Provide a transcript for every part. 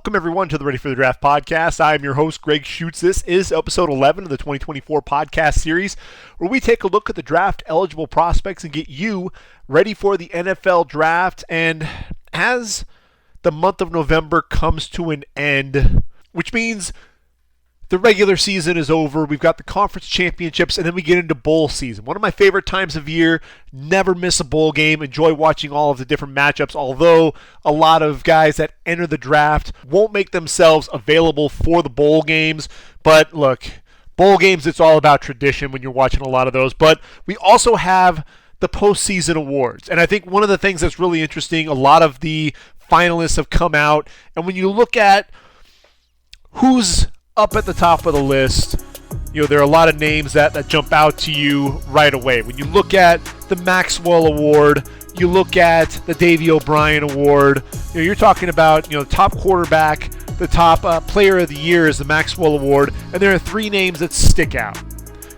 Welcome, everyone, to the Ready for the Draft podcast. I am your host, Gregg Schutze. This is episode 11 of the 2024 podcast series, where we take a look at the draft-eligible prospects and get you ready for the NFL draft. And as the month of November comes to an end, which means the regular season is over, we've got the conference championships, and then we get into bowl season. One of my favorite times of year. Never miss a bowl game. Enjoy watching all of the different matchups, although a lot of guys that enter the draft won't make themselves available for the bowl games. But look, bowl games, it's all about tradition when you're watching a lot of those. But we also have the postseason awards. And I think one of the things that's really interesting, a lot of the finalists have come out. And when you look at who's up at the top of the list, there are a lot of names that jump out to you right away. When you look at the Maxwell Award, you look at the Davey O'Brien Award, you're talking about, the top quarterback, the top player of the year is the Maxwell Award, and there are three names that stick out.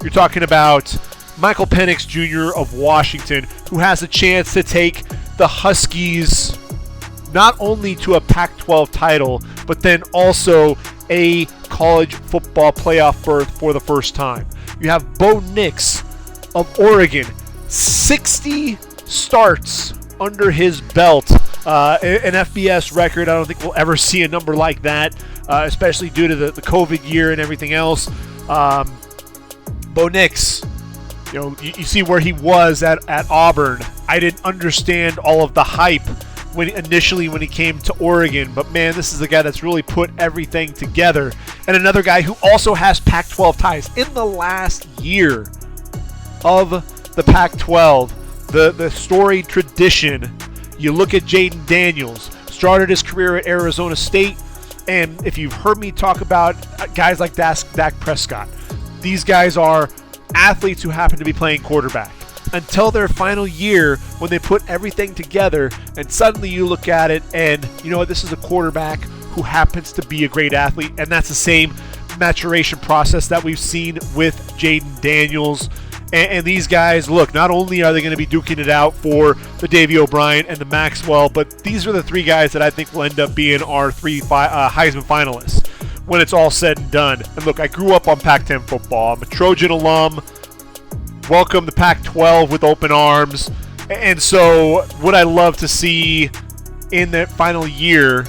You're talking about Michael Penix Jr. of Washington, who has a chance to take the Huskies not only to a Pac-12 title, but then also a college football playoff berth for the first time. You have Bo Nix of Oregon, 60 starts under his belt, an FBS record. I don't think we'll ever see a number like that, especially due to the COVID year and everything else. Bo Nix, you see where he was at Auburn. I didn't understand all of the hype when he came to Oregon, but man, this is a guy that's really put everything together. And another guy who also has Pac-12 ties. In the last year of the Pac-12, the storied tradition, you look at Jayden Daniels, started his career at Arizona State, and if you've heard me talk about guys like Dak Prescott, these guys are athletes who happen to be playing quarterback until their final year when they put everything together, and suddenly you look at it and this is a quarterback who happens to be a great athlete. And that's the same maturation process that we've seen with Jayden Daniels. And these guys, look, not only are they going to be duking it out for the Davey O'Brien and the Maxwell, but these are the three guys that I think will end up being our three Heisman finalists when it's all said and done. And look, I grew up on Pac-10 football. I'm a Trojan alum. Welcome to Pac-12 with open arms. And so would I love to see in that final year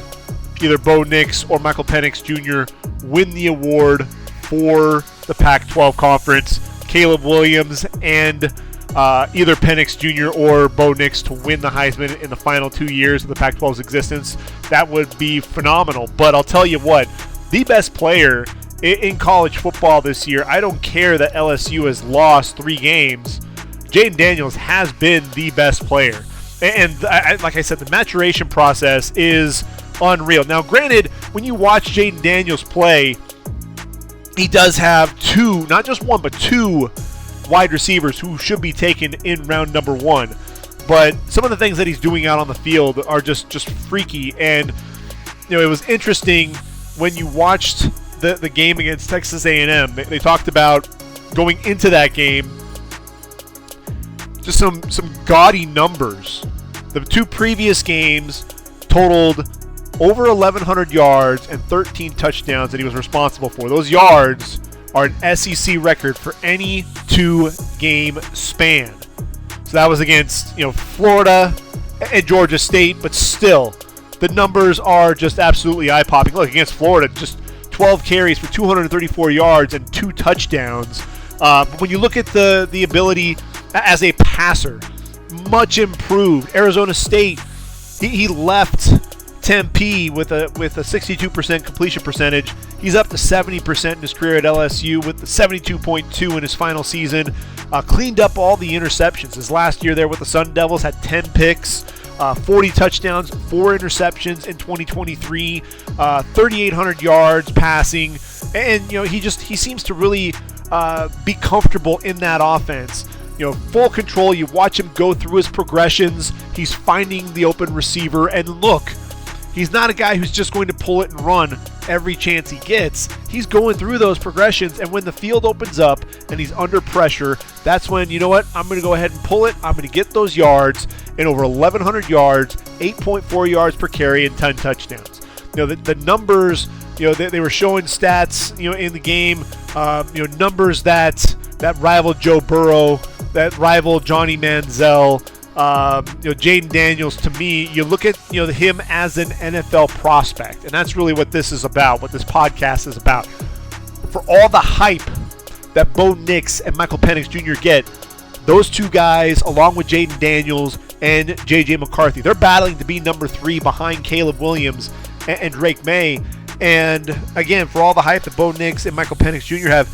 either Bo Nix or Michael Penix Jr. win the award for the Pac-12 conference, Caleb Williams and either Penix Jr. or Bo Nix to win the Heisman in the final 2 years of the Pac-12's existence. That would be phenomenal. But I'll tell you what, the best player in college football this year, I don't care that LSU has lost 3 games, Jayden Daniels has been the best player. And like I said, the maturation process is unreal. Now, granted, when you watch Jayden Daniels play, he does have 2, not just 1, but 2 wide receivers who should be taken in round number 1. But some of the things that he's doing out on the field are just freaky. And, it was interesting when you watched the game against Texas A&M. They talked about going into that game, just some gaudy numbers. The 2 previous games totaled over 1,100 yards and 13 touchdowns that he was responsible for. Those yards are an SEC record for any 2-game span. So that was against Florida and Georgia State, but still, the numbers are just absolutely eye-popping. Look, against Florida, just 12 carries for 234 yards and 2 touchdowns. But when you look at the ability as a passer, much improved. Arizona State, he left Tempe with a 62% completion percentage. He's up to 70% in his career at LSU with the 72.2 in his final season. Cleaned up all the interceptions. His last year there with the Sun Devils had 10 picks. 40 touchdowns, 4 interceptions in 2023, 3,800 yards passing, and he seems to really be comfortable in that offense. Full control. You watch him go through his progressions. He's finding the open receiver, and look, he's not a guy who's just going to pull it and run every chance he gets. He's going through those progressions, and when the field opens up and he's under pressure, that's when, I'm going to go ahead and pull it. I'm going to get those yards, and over 1,100 yards, 8.4 yards per carry, and 10 touchdowns. the numbers, they were showing stats, in the game, numbers that rival Joe Burrow, that rival Johnny Manziel, Jayden Daniels. To me, you look at, him as an NFL prospect, and that's really what this is about, what this podcast is about. For all the hype that Bo Nix and Michael Penix Jr. get, those two guys, along with Jayden Daniels and J.J. McCarthy, they're battling to be number 3 behind Caleb Williams and Drake May. And again, for all the hype that Bo Nix and Michael Penix Jr. have,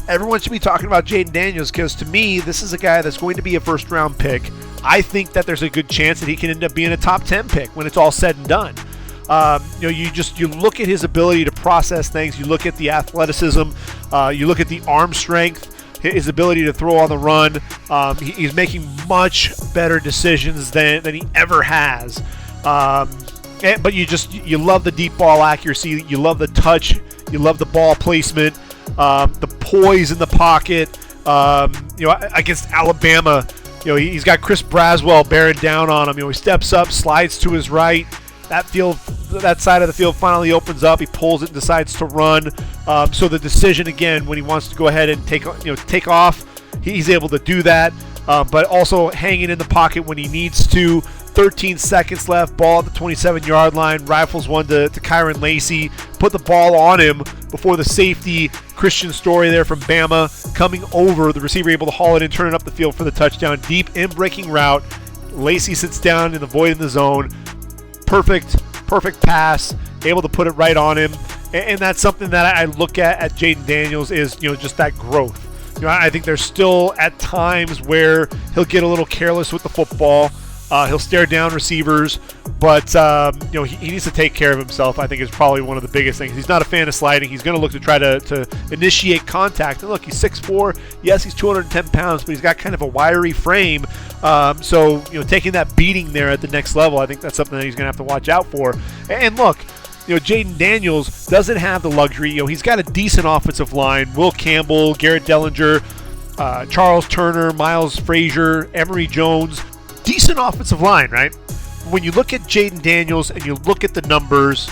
everyone should be talking about Jayden Daniels, because to me, this is a guy that's going to be a first-round pick. I think that there's a good chance that he can end up being a top 10 pick when it's all said and done. You look at his ability to process things. You look at the athleticism. You look at the arm strength, his ability to throw on the run. He's making much better decisions than he ever has. But you love the deep ball accuracy. You love the touch. You love the ball placement. The poise in the pocket. Against Alabama, he's got Chris Braswell bearing down on him. He steps up, slides to his right. That side of the field finally opens up. He pulls it and decides to run. So the decision, again, when he wants to go ahead and take off, he's able to do that. But also hanging in the pocket when he needs to. 13 seconds left, ball at the 27-yard line, rifles one to Kyron Lacy, put the ball on him before the safety, Christian Story there from Bama, coming over, the receiver able to haul it in, turn it up the field for the touchdown, deep in breaking route. Lacy sits down in the void in the zone. Perfect pass, able to put it right on him. And that's something that I look at Jayden Daniels is, just that growth. I think there's still at times where he'll get a little careless with the football. He'll stare down receivers, but he needs to take care of himself. I think is probably one of the biggest things. He's not a fan of sliding. He's going to look to try to initiate contact. And look, he's 6'4". Yes, he's 210 pounds, but he's got kind of a wiry frame. So taking that beating there at the next level, I think that's something that he's going to have to watch out for. And look, Jayden Daniels doesn't have the luxury. He's got a decent offensive line. Will Campbell, Garrett Dellinger, Charles Turner, Miles Frazier, Emory Jones. Decent offensive line, right? When you look at Jayden Daniels and you look at the numbers,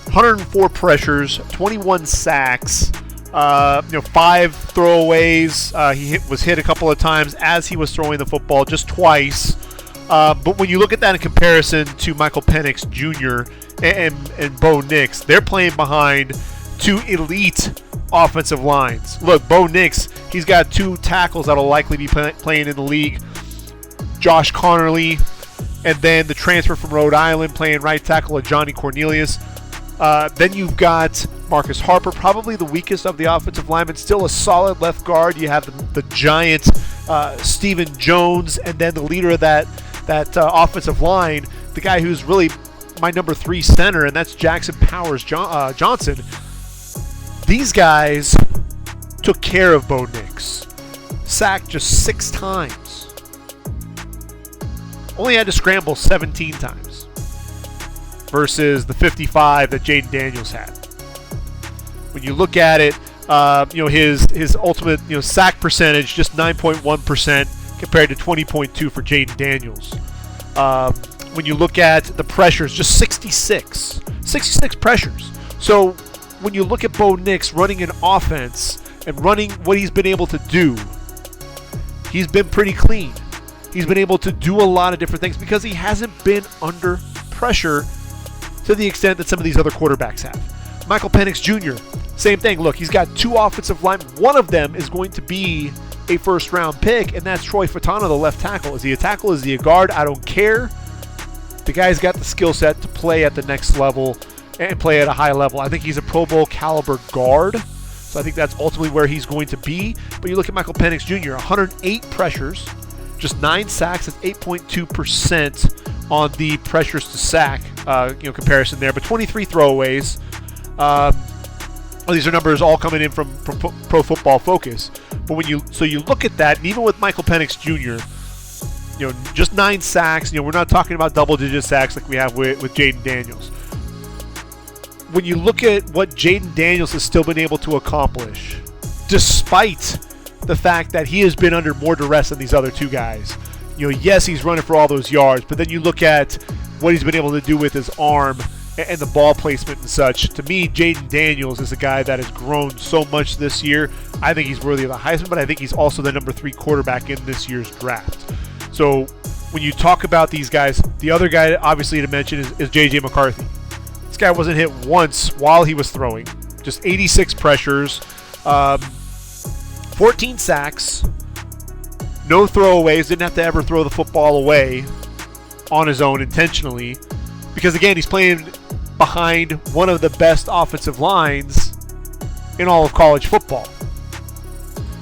104 pressures, 21 sacks, 5 throwaways. He was hit a couple of times as he was throwing the football, just twice. But when you look at that in comparison to Michael Penix Jr. and Bo Nix, they're playing behind 2 elite offensive lines. Look, Bo Nix, he's got 2 tackles that'll likely be playing in the league. Josh Connerly, and then the transfer from Rhode Island playing right tackle, Johnny Cornelius. Then you've got Marcus Harper, probably the weakest of the offensive linemen, still a solid left guard. You have the giant Stephen Jones, and then the leader of that offensive line, the guy who's really my number 3 center, and that's Jackson Powers Johnson. These guys took care of Bo Nix. Sacked just 6 times. Only had to scramble 17 times versus the 55 that Jayden Daniels had. When you look at it, his ultimate sack percentage just 9.1% compared to 20.2 for Jayden Daniels. When you look at the pressures, just 66 pressures. So when you look at Bo Nix running an offense and running what he's been able to do, he's been pretty clean. He's been able to do a lot of different things because he hasn't been under pressure to the extent that some of these other quarterbacks have. Michael Penix Jr., same thing. Look, he's got 2 offensive linemen. One of them is going to be a first-round pick, and that's Troy Fautanu, the left tackle. Is he a tackle? Is he a guard? I don't care. The guy's got the skill set to play at the next level and play at a high level. I think he's a Pro Bowl caliber guard, so I think that's ultimately where he's going to be. But you look at Michael Penix Jr., 108 pressures, just 9 sacks, that's 8.2% on the pressures to sack comparison there. But 23 throwaways. These are numbers all coming in from Pro Football Focus. But when you look at that, and even with Michael Penix Jr., just 9 sacks. We're not talking about double-digit sacks like we have with Jayden Daniels. When you look at what Jayden Daniels has still been able to accomplish, despite the fact that he has been under more duress than these other 2 guys. Yes, he's running for all those yards, but then you look at what he's been able to do with his arm and the ball placement and such. To me, Jayden Daniels is a guy that has grown so much this year. I think he's worthy of the Heisman, but I think he's also the number 3 quarterback in this year's draft. So when you talk about these guys, the other guy obviously to mention is J.J. McCarthy. This guy wasn't hit once while he was throwing. Just 86 pressures, 14 sacks, no throwaways, didn't have to ever throw the football away on his own intentionally. Because again, he's playing behind one of the best offensive lines in all of college football.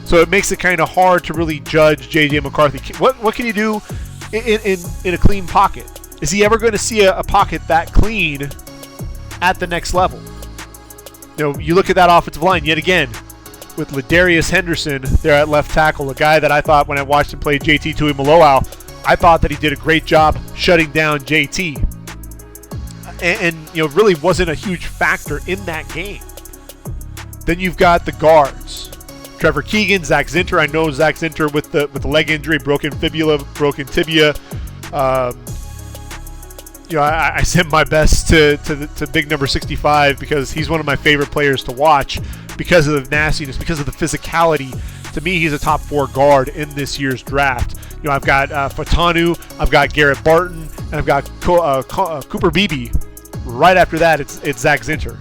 So it makes it kind of hard to really judge J.J. McCarthy. What can you do in a clean pocket? Is he ever going to see a pocket that clean at the next level? You look at that offensive line yet again with Ladarius Henderson there at left tackle, a guy that I thought when I watched him play JT Tuimoloau, I thought that he did a great job shutting down JT. And really wasn't a huge factor in that game. Then you've got the guards. Trevor Keegan, Zach Zinter. I know Zach Zinter with the leg injury, broken fibula, broken tibia. I sent my best to big number 65 because he's one of my favorite players to watch because of the nastiness, because of the physicality. To me, he's a top 4 guard in this year's draft. I've got Fatanu, I've got Garrett Barton, and I've got Cooper Beebe. Right after that, it's Zach Zinter.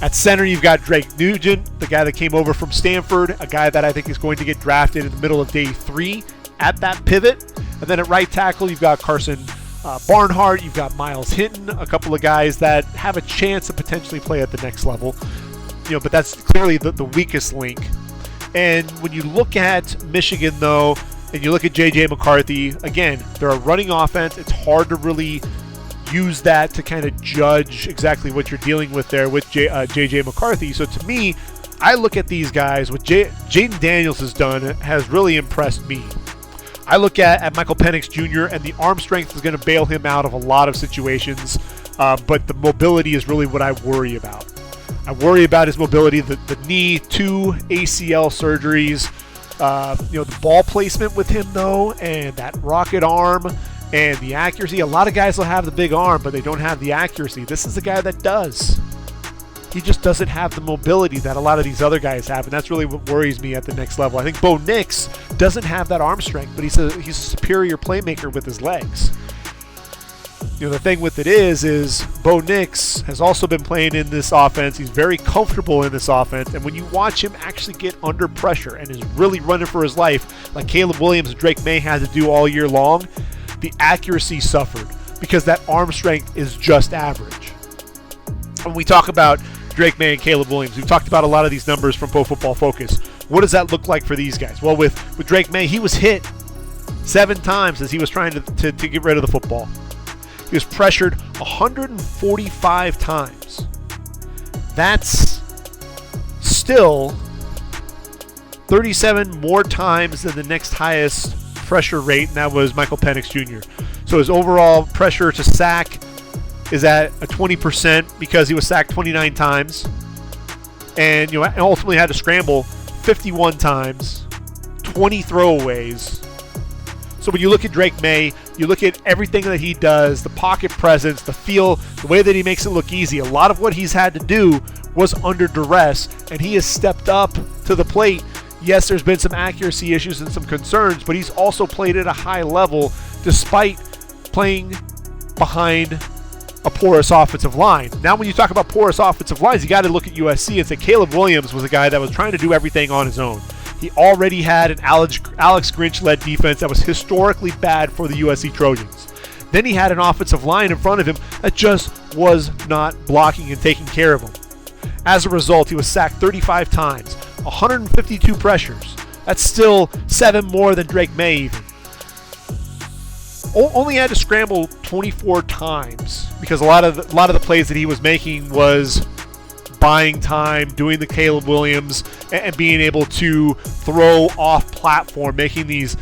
At center, you've got Drake Nugent, the guy that came over from Stanford, a guy that I think is going to get drafted in the middle of day 3 at that pivot. And then at right tackle, you've got Carson Barnhart, you've got Miles Hinton, a couple of guys that have a chance to potentially play at the next level. But that's clearly the weakest link. And when you look at Michigan, though, and you look at J.J. McCarthy, again, they're a running offense. It's hard to really use that to kind of judge exactly what you're dealing with there with J.J. McCarthy. So to me, I look at these guys. What Jayden Daniels has done has really impressed me. I look at Michael Penix Jr., and the arm strength is going to bail him out of a lot of situations, but the mobility is really what I worry about. I worry about his mobility, the knee, 2 ACL surgeries, the ball placement with him, though, and that rocket arm and the accuracy. A lot of guys will have the big arm, but they don't have the accuracy. This is the guy that does. He just doesn't have the mobility that a lot of these other guys have, and that's really what worries me at the next level. I think Bo Nix doesn't have that arm strength, but he's a superior playmaker with his legs. The thing with it is Bo Nix has also been playing in this offense. He's very comfortable in this offense, and when you watch him actually get under pressure and is really running for his life, like Caleb Williams and Drake May had to do all year long, the accuracy suffered because that arm strength is just average. When we talk about Drake May and Caleb Williams, we've talked about a lot of these numbers from Pro Football Focus. What does that look like for these guys? Well, with Drake May, he was hit 7 times as he was trying to get rid of the football. He was pressured 145 times. That's still 37 more times than the next highest pressure rate, and that was Michael Penix Jr. So his overall pressure to sack is at a 20% because he was sacked 29 times, and ultimately had to scramble 51 times, 20 throwaways. So when you look at Drake May, you look at everything that he does, the pocket presence, the feel, the way that he makes it look easy. A lot of what he's had to do was under duress, and he has stepped up to the plate. Yes, there's been some accuracy issues and some concerns, but he's also played at a high level despite playing behind a porous offensive line. Now, when you talk about porous offensive lines, you got to look at USC and say Caleb Williams was a guy that was trying to do everything on his own. He already had an Alex Grinch-led defense that was historically bad for the USC Trojans. Then he had an offensive line in front of him that just was not blocking and taking care of him. As a result, he was sacked 35 times, 152 pressures. That's still 7 more than Drake May even. Only had to scramble 24 times because a lot of the plays that he was making was buying time, doing the Caleb Williams, and being able to throw off platform, making these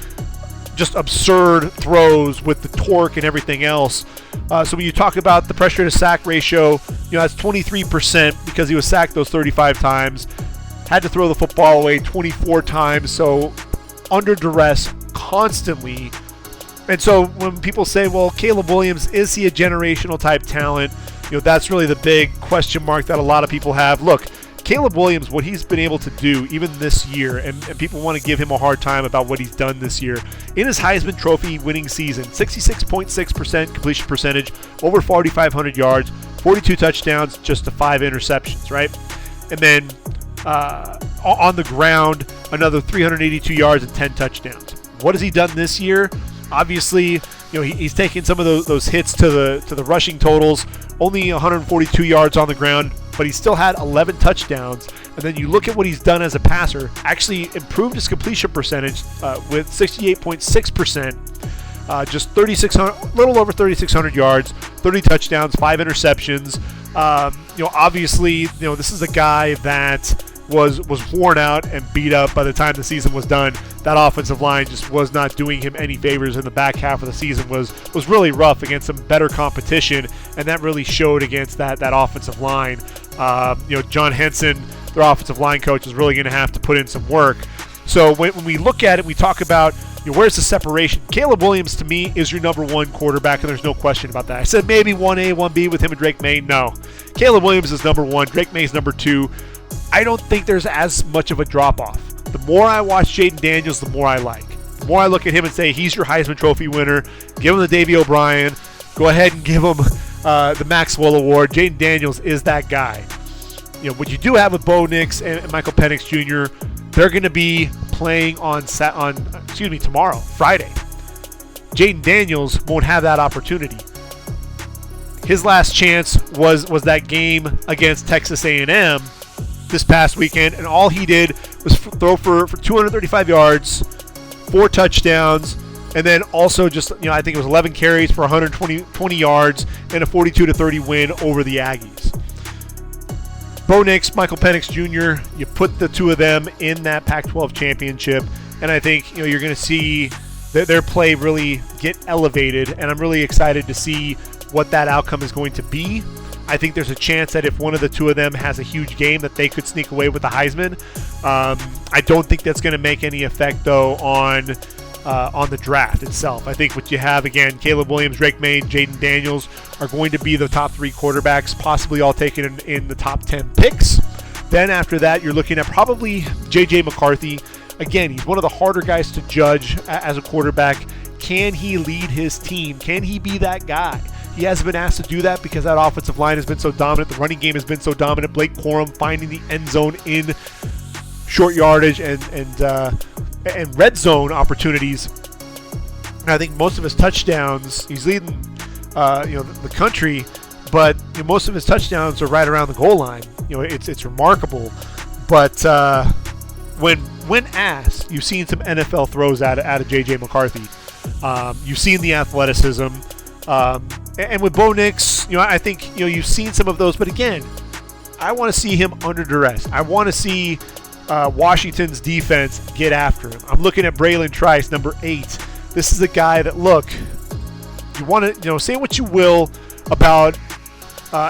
just absurd throws with the torque and everything else. So when you talk about the pressure to sack ratio, that's 23% because he was sacked those 35 times. Had to throw the football away 24 times, so under duress constantly. And so when people say, well, Caleb Williams, is he a generational type talent? that's really the big question mark that a lot of people have. Look, Caleb Williams, what he's been able to do even this year, and people want to give him a hard time about what he's done this year. In his Heisman Trophy winning season, 66.6% completion percentage, over 4,500 yards, 42 touchdowns, just to 5 interceptions, right? And then on the ground, another 382 yards and 10 touchdowns. What has he done this year? Obviously, he's taken some of those hits to the rushing totals, only 142 yards on the ground, but he still had 11 touchdowns. And then you look at what he's done as a passer, actually improved his completion percentage with 68.6%, just 3,600, little over 3,600 yards, 30 touchdowns, 5 interceptions. Obviously, this is a guy that was worn out and beat up by the time the season was done. That offensive line just was not doing him any favors in the back half of the season. Was really rough against some better competition, and that really showed against that offensive line. John Henson, their offensive line coach, is really going to have to put in some work. So when we look at it, we talk about where's the separation. Caleb Williams, to me, is your number one quarterback, and there's no question about that. I said maybe 1A, 1B with him and Drake May. No. Caleb Williams is number one. Drake May is number 2. I don't think there's as much of a drop-off. The more I watch Jayden Daniels, the more I like. The more I look at him and say, he's your Heisman Trophy winner. Give him the Davey O'Brien. Go ahead and give him the Maxwell Award. Jayden Daniels is that guy. What you do have with Bo Nix and Michael Penix Jr., they're going to be playing on tomorrow, Friday. Jayden Daniels won't have that opportunity. His last chance was that game against Texas A&M this past weekend, and all he did was throw for 235 yards, 4 touchdowns, and then also just, I think it was 11 carries for 120 yards and a 42-30 win over the Aggies. Bo Nix, Michael Penix Jr., you put the two of them in that Pac-12 championship, and I think you're going to see their play really get elevated, and I'm really excited to see what that outcome is going to be. I think there's a chance that if one of the two of them has a huge game, that they could sneak away with the Heisman. I don't think that's going to make any effect, though, on the draft itself. I think what you have, again, Caleb Williams, Drake May, Jayden Daniels are going to be the top 3 quarterbacks, possibly all taken in the top 10 picks. Then after that, you're looking at probably J.J. McCarthy. Again, he's one of the harder guys to judge as a quarterback. Can he lead his team? Can he be that guy? He hasn't been asked to do that because that offensive line has been so dominant. The running game has been so dominant. Blake Corum finding the end zone in short yardage and red zone opportunities. And I think most of his touchdowns, he's leading the country, but most of his touchdowns are right around the goal line. It's remarkable. But when asked, you've seen some NFL throws out of J.J. McCarthy. You've seen the athleticism. And with Bo Nix, I think you've seen some of those, but again, I want to see him under duress. I want to see Washington's defense get after him. I'm looking at Braylon Trice, number 8. This is a guy that, look, you want to say what you will about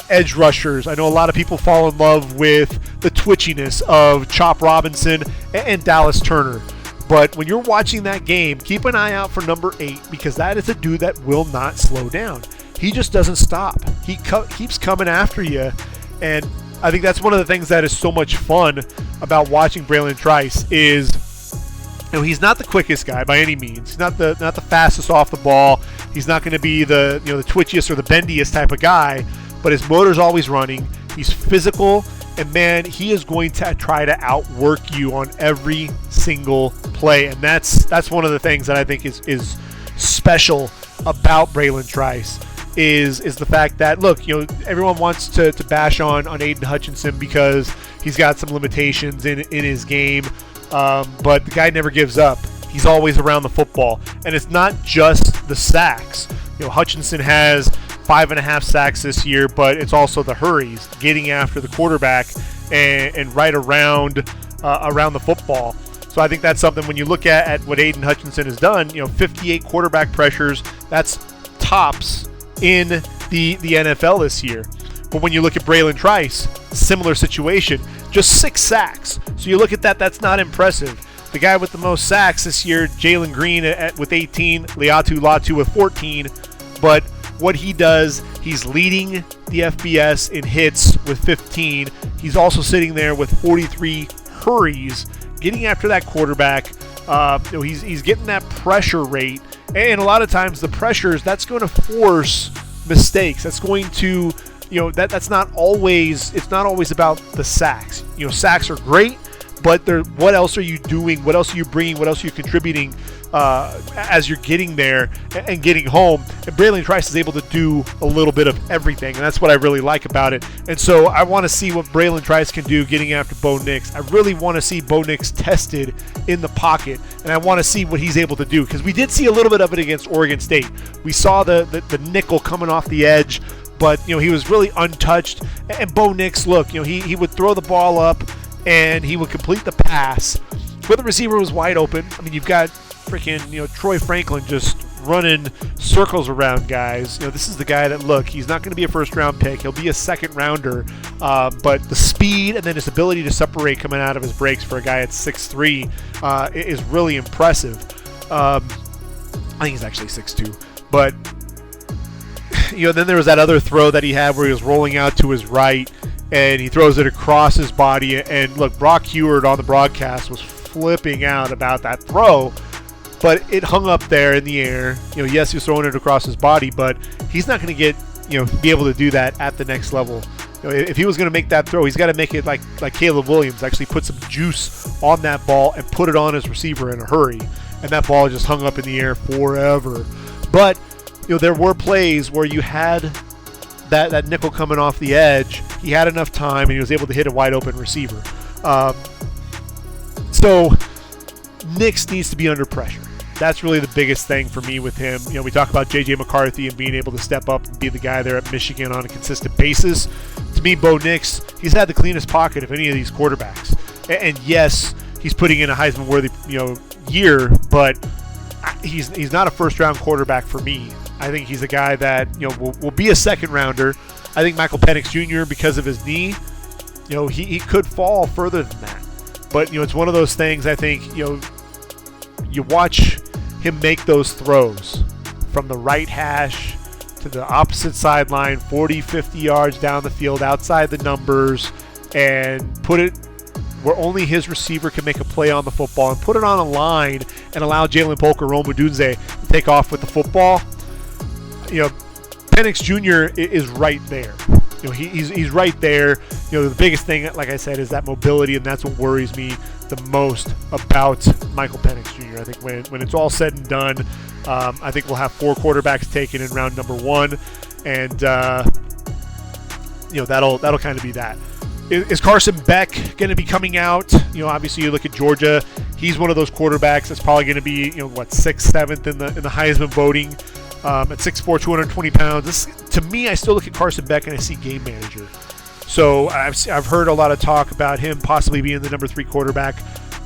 edge rushers. I know a lot of people fall in love with the twitchiness of Chop Robinson and Dallas Turner. But when you're watching that game, keep an eye out for number 8, because that is a dude that will not slow down. He just doesn't stop. He keeps coming after you. And I think that's one of the things that is so much fun about watching Braylon Trice is, he's not the quickest guy by any means. He's not the fastest off the ball. He's not going to be the the twitchiest or the bendiest type of guy, but his motor's always running. He's physical, and man, he is going to try to outwork you on every single play. And that's one of the things that I think is special about Braylon Trice is the fact that, look, everyone wants to bash on Aidan Hutchinson because he's got some limitations in his game, but the guy never gives up. He's always around the football, and it's not just the sacks. Hutchinson has 5.5 sacks this year, but it's also the hurries, getting after the quarterback and right around the football. So I think that's something when you look at what Aidan Hutchinson has done. 58 quarterback pressures, that's tops in the NFL this year. But when you look at Braylon Trice, similar situation, just 6 sacks. So you look at that, that's not impressive. The guy with the most sacks this year, Jalen Green with 18, Leatu Latu with 14. But what he does, he's leading the FBS in hits with 15. He's also sitting there with 43 hurries, getting after that quarterback. He's getting that pressure rate, and a lot of times the pressures, that's going to force mistakes. That's going to, that's not always, it's not always about the sacks. Sacks are great, but what else are you doing? What else are you bringing? What else are you contributing as you're getting there and getting home? And Braylon Trice is able to do a little bit of everything, and that's what I really like about it. And so I want to see what Braylon Trice can do getting after Bo Nix. I really want to see Bo Nix tested in the pocket, and I want to see what he's able to do, because we did see a little bit of it against Oregon State. We saw the nickel coming off the edge, but he was really untouched. And Bo Nix, look, he would throw the ball up and he would complete the pass, but the receiver was wide open. I mean, you've got freaking Troy Franklin just running circles around guys. This is the guy that, look, he's not going to be a first round pick. He'll be a second rounder, but the speed and then his ability to separate coming out of his breaks for a guy at 6'3" is really impressive. I think he's actually 6'2", but then there was that other throw that he had where he was rolling out to his right and he throws it across his body. And look, Brock Heward on the broadcast was flipping out about that throw, but it hung up there in the air. Yes, he was throwing it across his body, but he's not going to be able to do that at the next level. If he was going to make that throw, he's got to make it like Caleb Williams, actually put some juice on that ball and put it on his receiver in a hurry. And that ball just hung up in the air forever. But there were plays where you had that nickel coming off the edge. He had enough time, and he was able to hit a wide open receiver. So Nix needs to be under pressure. That's really the biggest thing for me with him. We talk about J.J. McCarthy and being able to step up and be the guy there at Michigan on a consistent basis. To me, Bo Nix, he's had the cleanest pocket of any of these quarterbacks. And yes, he's putting in a Heisman-worthy year, but he's not a first-round quarterback for me. I think he's a guy that will be a second rounder. I think Michael Penix Jr., because of his knee, he could fall further than that. But it's one of those things. I think you watch him make those throws from the right hash to the opposite sideline, 40, 50 yards down the field, outside the numbers, and put it where only his receiver can make a play on the football, and put it on a line and allow Jalen Polk or Rome Odunze to take off with the football. Penix Jr. is right there. He's right there. The biggest thing, like I said, is that mobility, and that's what worries me the most about Michael Penix Jr. I think when it's all said and done, I think we'll have 4 quarterbacks taken in round number 1, and that'll kind of be that. Is Carson Beck going to be coming out? Obviously you look at Georgia. He's one of those quarterbacks that's probably going to be 6th, 7th in the Heisman voting. At 6'4", 220 pounds. To me, I still look at Carson Beck and I see game manager. So I've heard a lot of talk about him possibly being the number 3 quarterback.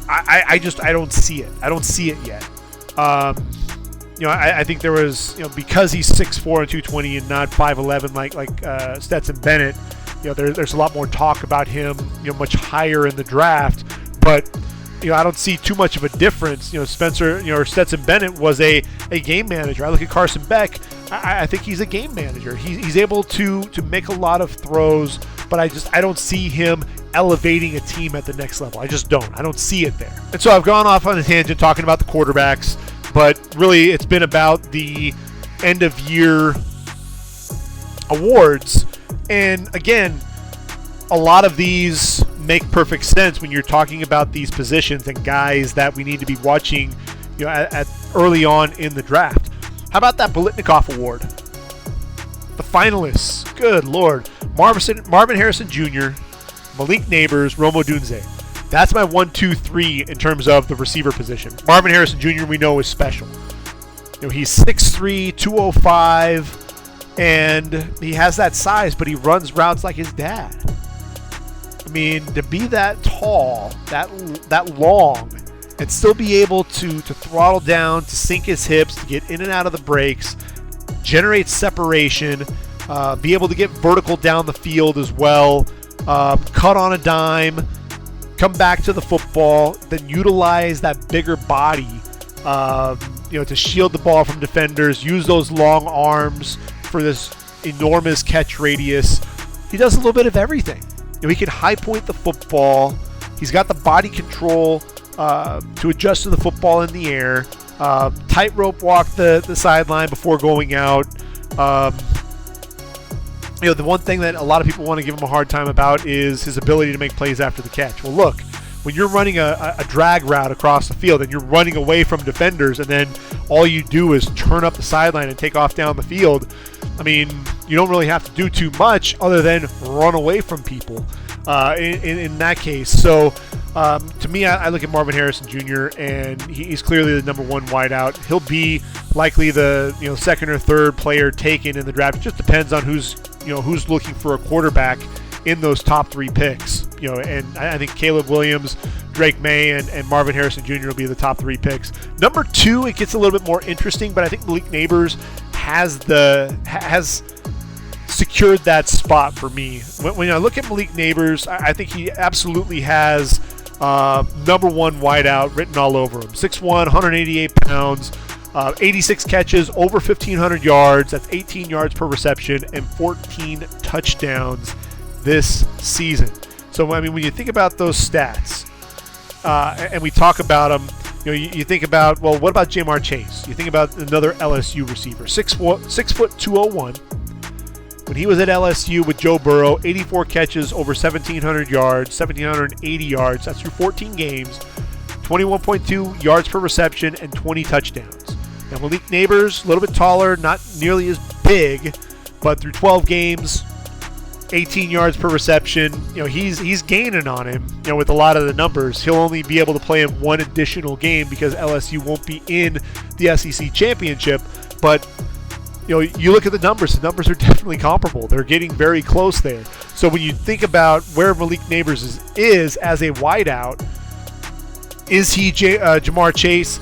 I don't see it. I don't see it yet. I think there was, because he's 6'4" and 220 and not 5'11" like Stetson Bennett, there's a lot more talk about him, much higher in the draft. But I don't see too much of a difference. Stetson Bennett was a game manager. I look at Carson Beck. I think he's a game manager. He's able to make a lot of throws, but I don't see him elevating a team at the next level. I just don't. I don't see it there. And so I've gone off on a tangent talking about the quarterbacks, but really it's been about the end of year awards. And again, a lot of these make perfect sense when you're talking about these positions and guys that we need to be watching, at early on in the draft. How about that Biletnikoff Award? The finalists, good Lord, Marvin Harrison Jr., Malik Neighbors, Rome Odunze. That's my 1, 2, 3 in terms of the receiver position. Marvin Harrison Jr. we know is special. He's 6'3", 205, and he has that size, but he runs routes like his dad. I mean, to be that tall, that long, and still be able to throttle down, to sink his hips, to get in and out of the breaks, generate separation, be able to get vertical down the field as well, cut on a dime, come back to the football, then utilize that bigger body, to shield the ball from defenders, use those long arms for this enormous catch radius. He does a little bit of everything. He can high point the football. He's got the body control to adjust to the football in the air. Tightrope walk the sideline before going out. The one thing that a lot of people want to give him a hard time about is his ability to make plays after the catch. Well, look, when you're running a drag route across the field and you're running away from defenders and then all you do is turn up the sideline and take off down the field, I mean, you don't really have to do too much other than run away from people in that case. So to me, I look at Marvin Harrison Jr. and he's clearly the number one wideout. He'll be likely the second or third player taken in the draft. It just depends on who's looking for a quarterback in those top three picks. And I think Caleb Williams, Drake May, and Marvin Harrison Jr. will be the top three picks. Number two, it gets a little bit more interesting, but I think Malik Neighbors has secured that spot for me. When I look at Malik Neighbors, I think he absolutely has number one wideout written all over him. 6'1", 188 pounds, 86 catches, over 1,500 yards. That's 18 yards per reception and 14 touchdowns this season. So, I mean, when you think about those stats and we talk about them, you think about, well, what about Jamar Chase? You think about another LSU receiver, 6 foot 201. When he was at LSU with Joe Burrow, 84 catches, over 1,700 yards, 1,780 yards. That's through 14 games, 21.2 yards per reception, and 20 touchdowns. Now, Malik Neighbors, a little bit taller, not nearly as big, but through 12 games, 18 yards per reception. He's gaining on him, with a lot of the numbers. He'll only be able to play in one additional game because LSU won't be in the SEC championship. But you look at the numbers are definitely comparable. They're getting very close there. So when you think about where Malik Neighbors is as a wideout, is he Jamar Chase?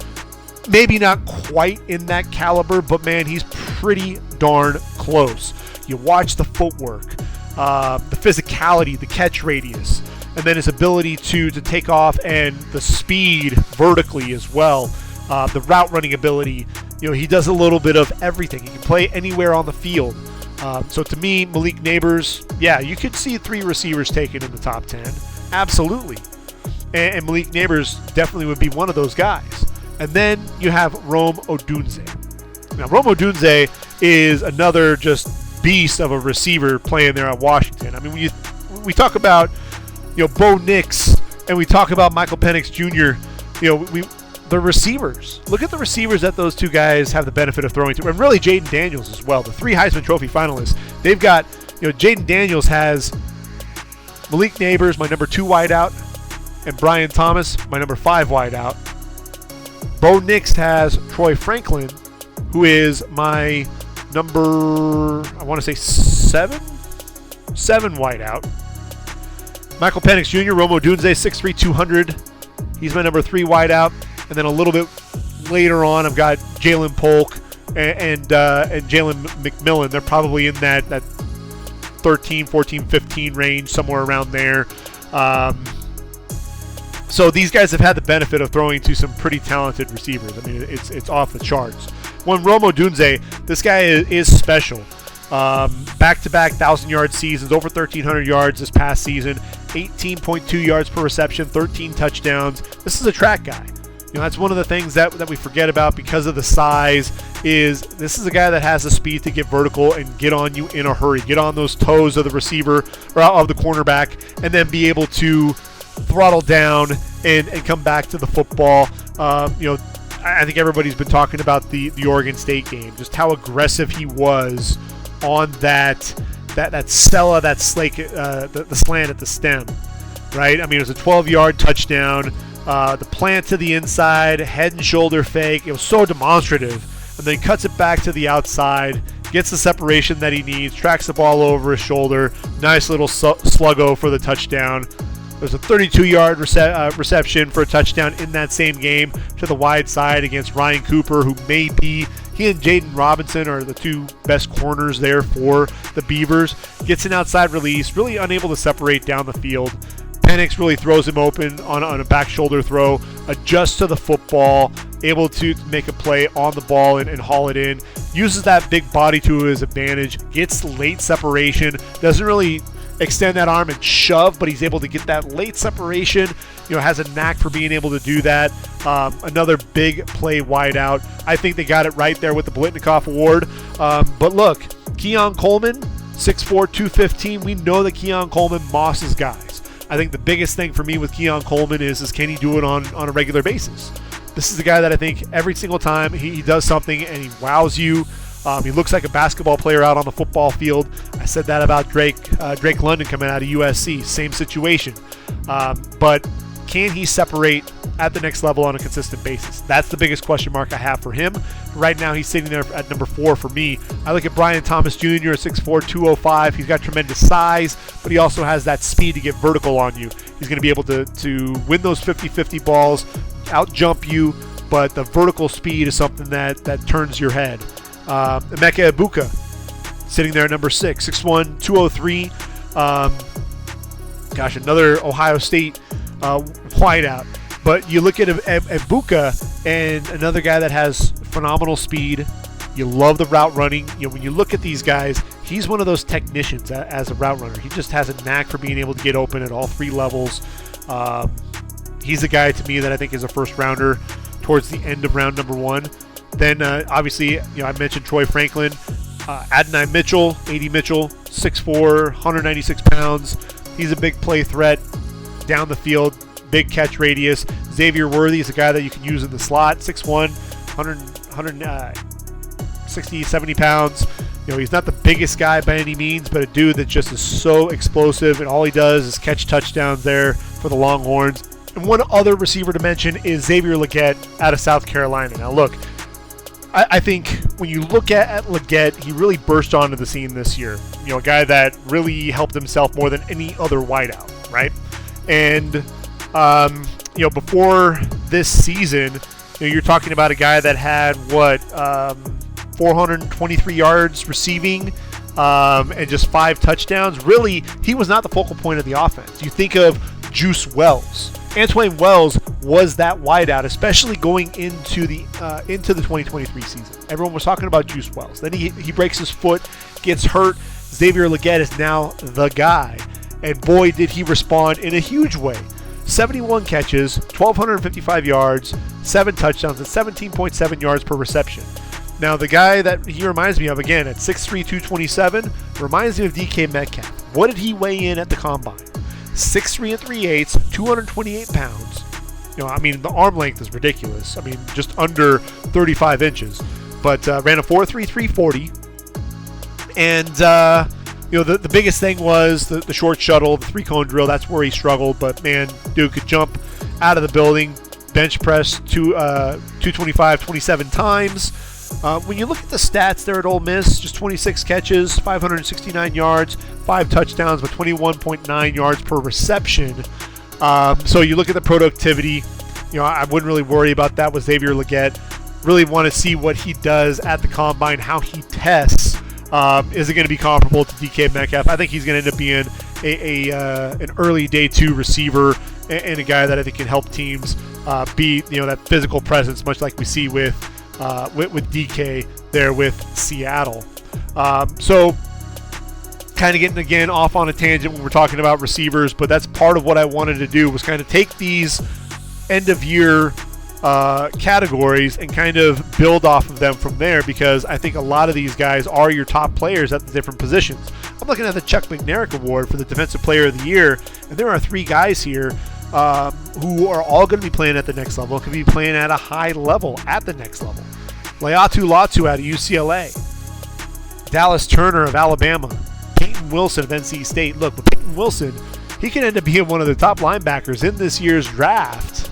Maybe not quite in that caliber, but man, he's pretty darn close. You watch the footwork, the physicality, the catch radius, and then his ability to take off and the speed vertically as well, the route running ability. He does a little bit of everything. He can play anywhere on the field. So to me, Malik Neighbors, yeah, you could see 3 receivers taken in the top 10. Absolutely. And Malik Neighbors definitely would be one of those guys. And then you have Rome Odunze. Now, Rome Odunze is another just beast of a receiver playing there at Washington. I mean, when we talk about, Bo Nix and we talk about Michael Penix Jr., the receivers. Look at the receivers that those two guys have the benefit of throwing to. And really Jayden Daniels as well. The 3 Heisman Trophy finalists. They've got, Jayden Daniels has Malik Neighbors, my number 2 wideout, and Brian Thomas, my number 5 wideout. Bo Nix has Troy Franklin, who is my number, I want to say 7 wideout. Michael Penix Jr., Rome Odunze, 6'3", 200. He's my number 3 wideout. And then a little bit later on, I've got Jalen Polk and Jalen McMillan. They're probably in that 13, 14, 15 range, somewhere around there. So these guys have had the benefit of throwing to some pretty talented receivers. I mean, it's off the charts. When Rome Odunze, this guy is special. Back-to-back 1,000-yard seasons, over 1,300 yards this past season, 18.2 yards per reception, 13 touchdowns. This is a track guy. That's one of the things that we forget about because of the size. Is this is a guy that has the speed to get vertical and get on you in a hurry, get on those toes of the receiver or of the cornerback, and then be able to throttle down and come back to the football. I think everybody's been talking about the Oregon State game, just how aggressive he was on that Stella, that slake, the slant at the stem, right? I mean, it was a 12-yard touchdown. The plant to the inside, head and shoulder fake. It was so demonstrative. And then cuts it back to the outside, gets the separation that he needs, tracks the ball over his shoulder. Nice little sluggo for the touchdown. There's a 32-yard reception for a touchdown in that same game to the wide side against Ryan Cooper, who may be, he and Jaden Robinson are the 2 best corners there for the Beavers. Gets an outside release, really unable to separate down the field. Penix really throws him open on a back shoulder throw, adjusts to the football, able to make a play on the ball and haul it in. Uses that big body to his advantage, gets late separation, doesn't really extend that arm and shove, but he's able to get that late separation. Has a knack for being able to do that. Another big play wide out. I think they got it right there with the Blitnikoff Award. But look, Keon Coleman, 6'4", 215. We know that Keon Coleman mosses guys. I think the biggest thing for me with Keon Coleman is can he do it on a regular basis? This is the guy that I think every single time he does something and he wows you. He looks like a basketball player out on the football field. I said that about Drake London coming out of USC. Same situation. But can he separate at the next level on a consistent basis? That's the biggest question mark I have for him. Right now, he's sitting there at number 4 for me. I look at Brian Thomas Jr. at 6'4", 205. He's got tremendous size, but he also has that speed to get vertical on you. He's going to be able to win those 50-50 balls, out-jump you, but the vertical speed is something that turns your head. Emeka Egbuka, sitting there at number 6, 6'1", 203. Another Ohio State wideout. But you look at Egbuka, and another guy that has phenomenal speed. You love the route running. When you look at these guys, he's one of those technicians as a route runner. He just has a knack for being able to get open at all 3 levels. He's a guy to me that I think is a first rounder towards the end of round number 1. Then obviously, I mentioned Troy Franklin, Adonai Mitchell, 80 Mitchell, 6'4", 196 pounds. He's a big play threat down the field, big catch radius. Xavier Worthy is a guy that you can use in the slot, 6'1", 160, 70 pounds. He's not the biggest guy by any means, but a dude that just is so explosive, and all he does is catch touchdowns there for the Longhorns. And one other receiver to mention is Xavier Legette out of South Carolina. Now look, I think when you look at Legette, he really burst onto the scene this year. A guy that really helped himself more than any other wideout, right? And, before this season, you're talking about a guy that had, 423 yards receiving and just 5 touchdowns. Really, he was not the focal point of the offense. You think of Juice Wells. Antwain Wells was that wideout, especially going into the 2023 season. Everyone was talking about Juice Wells. Then he breaks his foot, gets hurt. Xavier Legette is now the guy. And boy, did he respond in a huge way. 71 catches, 1,255 yards, 7 touchdowns, and 17.7 yards per reception. Now, the guy that he reminds me of, again, at 6'3", 227, reminds me of DK Metcalf. What did he weigh in at the Combine? 6'3" 3/8", 228 pounds. The arm length is ridiculous. Just under 35 inches. But ran a 4.3 340. And, the biggest thing was the short shuttle, the 3-cone drill. That's where he struggled. But, man, dude could jump out of the building, bench press 225 27 times. When you look at the stats there at Ole Miss, just 26 catches, 569 yards, 5 touchdowns, but 21.9 yards per reception. So you look at the productivity, I wouldn't really worry about that with Xavier Legette. Really want to see what he does at the Combine, how he tests. Is it going to be comparable to DK Metcalf? I think he's going to end up being an early day 2 receiver and a guy that I think can help teams be that physical presence, much like we see with DK there with Seattle. So kind of getting again off on a tangent when we're talking about receivers, but that's part of what I wanted to do was kind of take these end of year categories and kind of build off of them from there, because I think a lot of these guys are your top players at the different positions. I'm looking at the Chuck McNarick Award for the Defensive Player of the Year, and there are 3 guys here who are all going to be playing at the next level, could be playing at a high level at the next level. Laiatu Latu out of UCLA, Dallas Turner of Alabama, Peyton Wilson of NC State. Look, with Peyton Wilson, he can end up being one of the top linebackers in this year's draft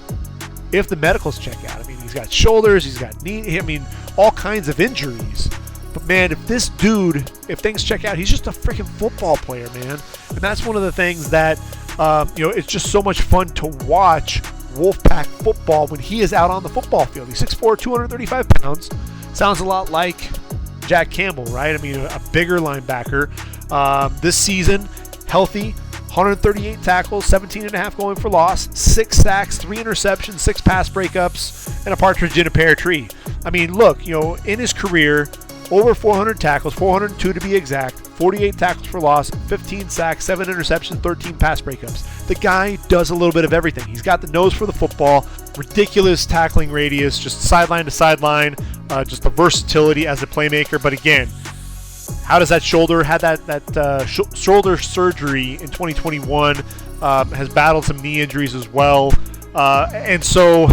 if the medicals check out. He's got shoulders, he's got knee, all kinds of injuries. But man, if things check out, he's just a freaking football player, man. And that's one of the things that, it's just so much fun to watch Wolfpack football when he is out on the football field. He's 6'4", 235 pounds. Sounds a lot like Jack Campbell, right? A bigger linebacker. This season, healthy, 138 tackles, 17.5 going for loss, 6 sacks, 3 interceptions, 6 pass breakups, and a partridge in a pear tree. I mean, look, in his career, over 400 tackles, 402 to be exact, 48 tackles for loss, 15 sacks, 7 interceptions, 13 pass breakups. The guy does a little bit of everything. He's got the nose for the football, ridiculous tackling radius, just sideline to sideline, just the versatility as a playmaker. But again, how does that shoulder, had that shoulder surgery in 2021, has battled some knee injuries as well. And so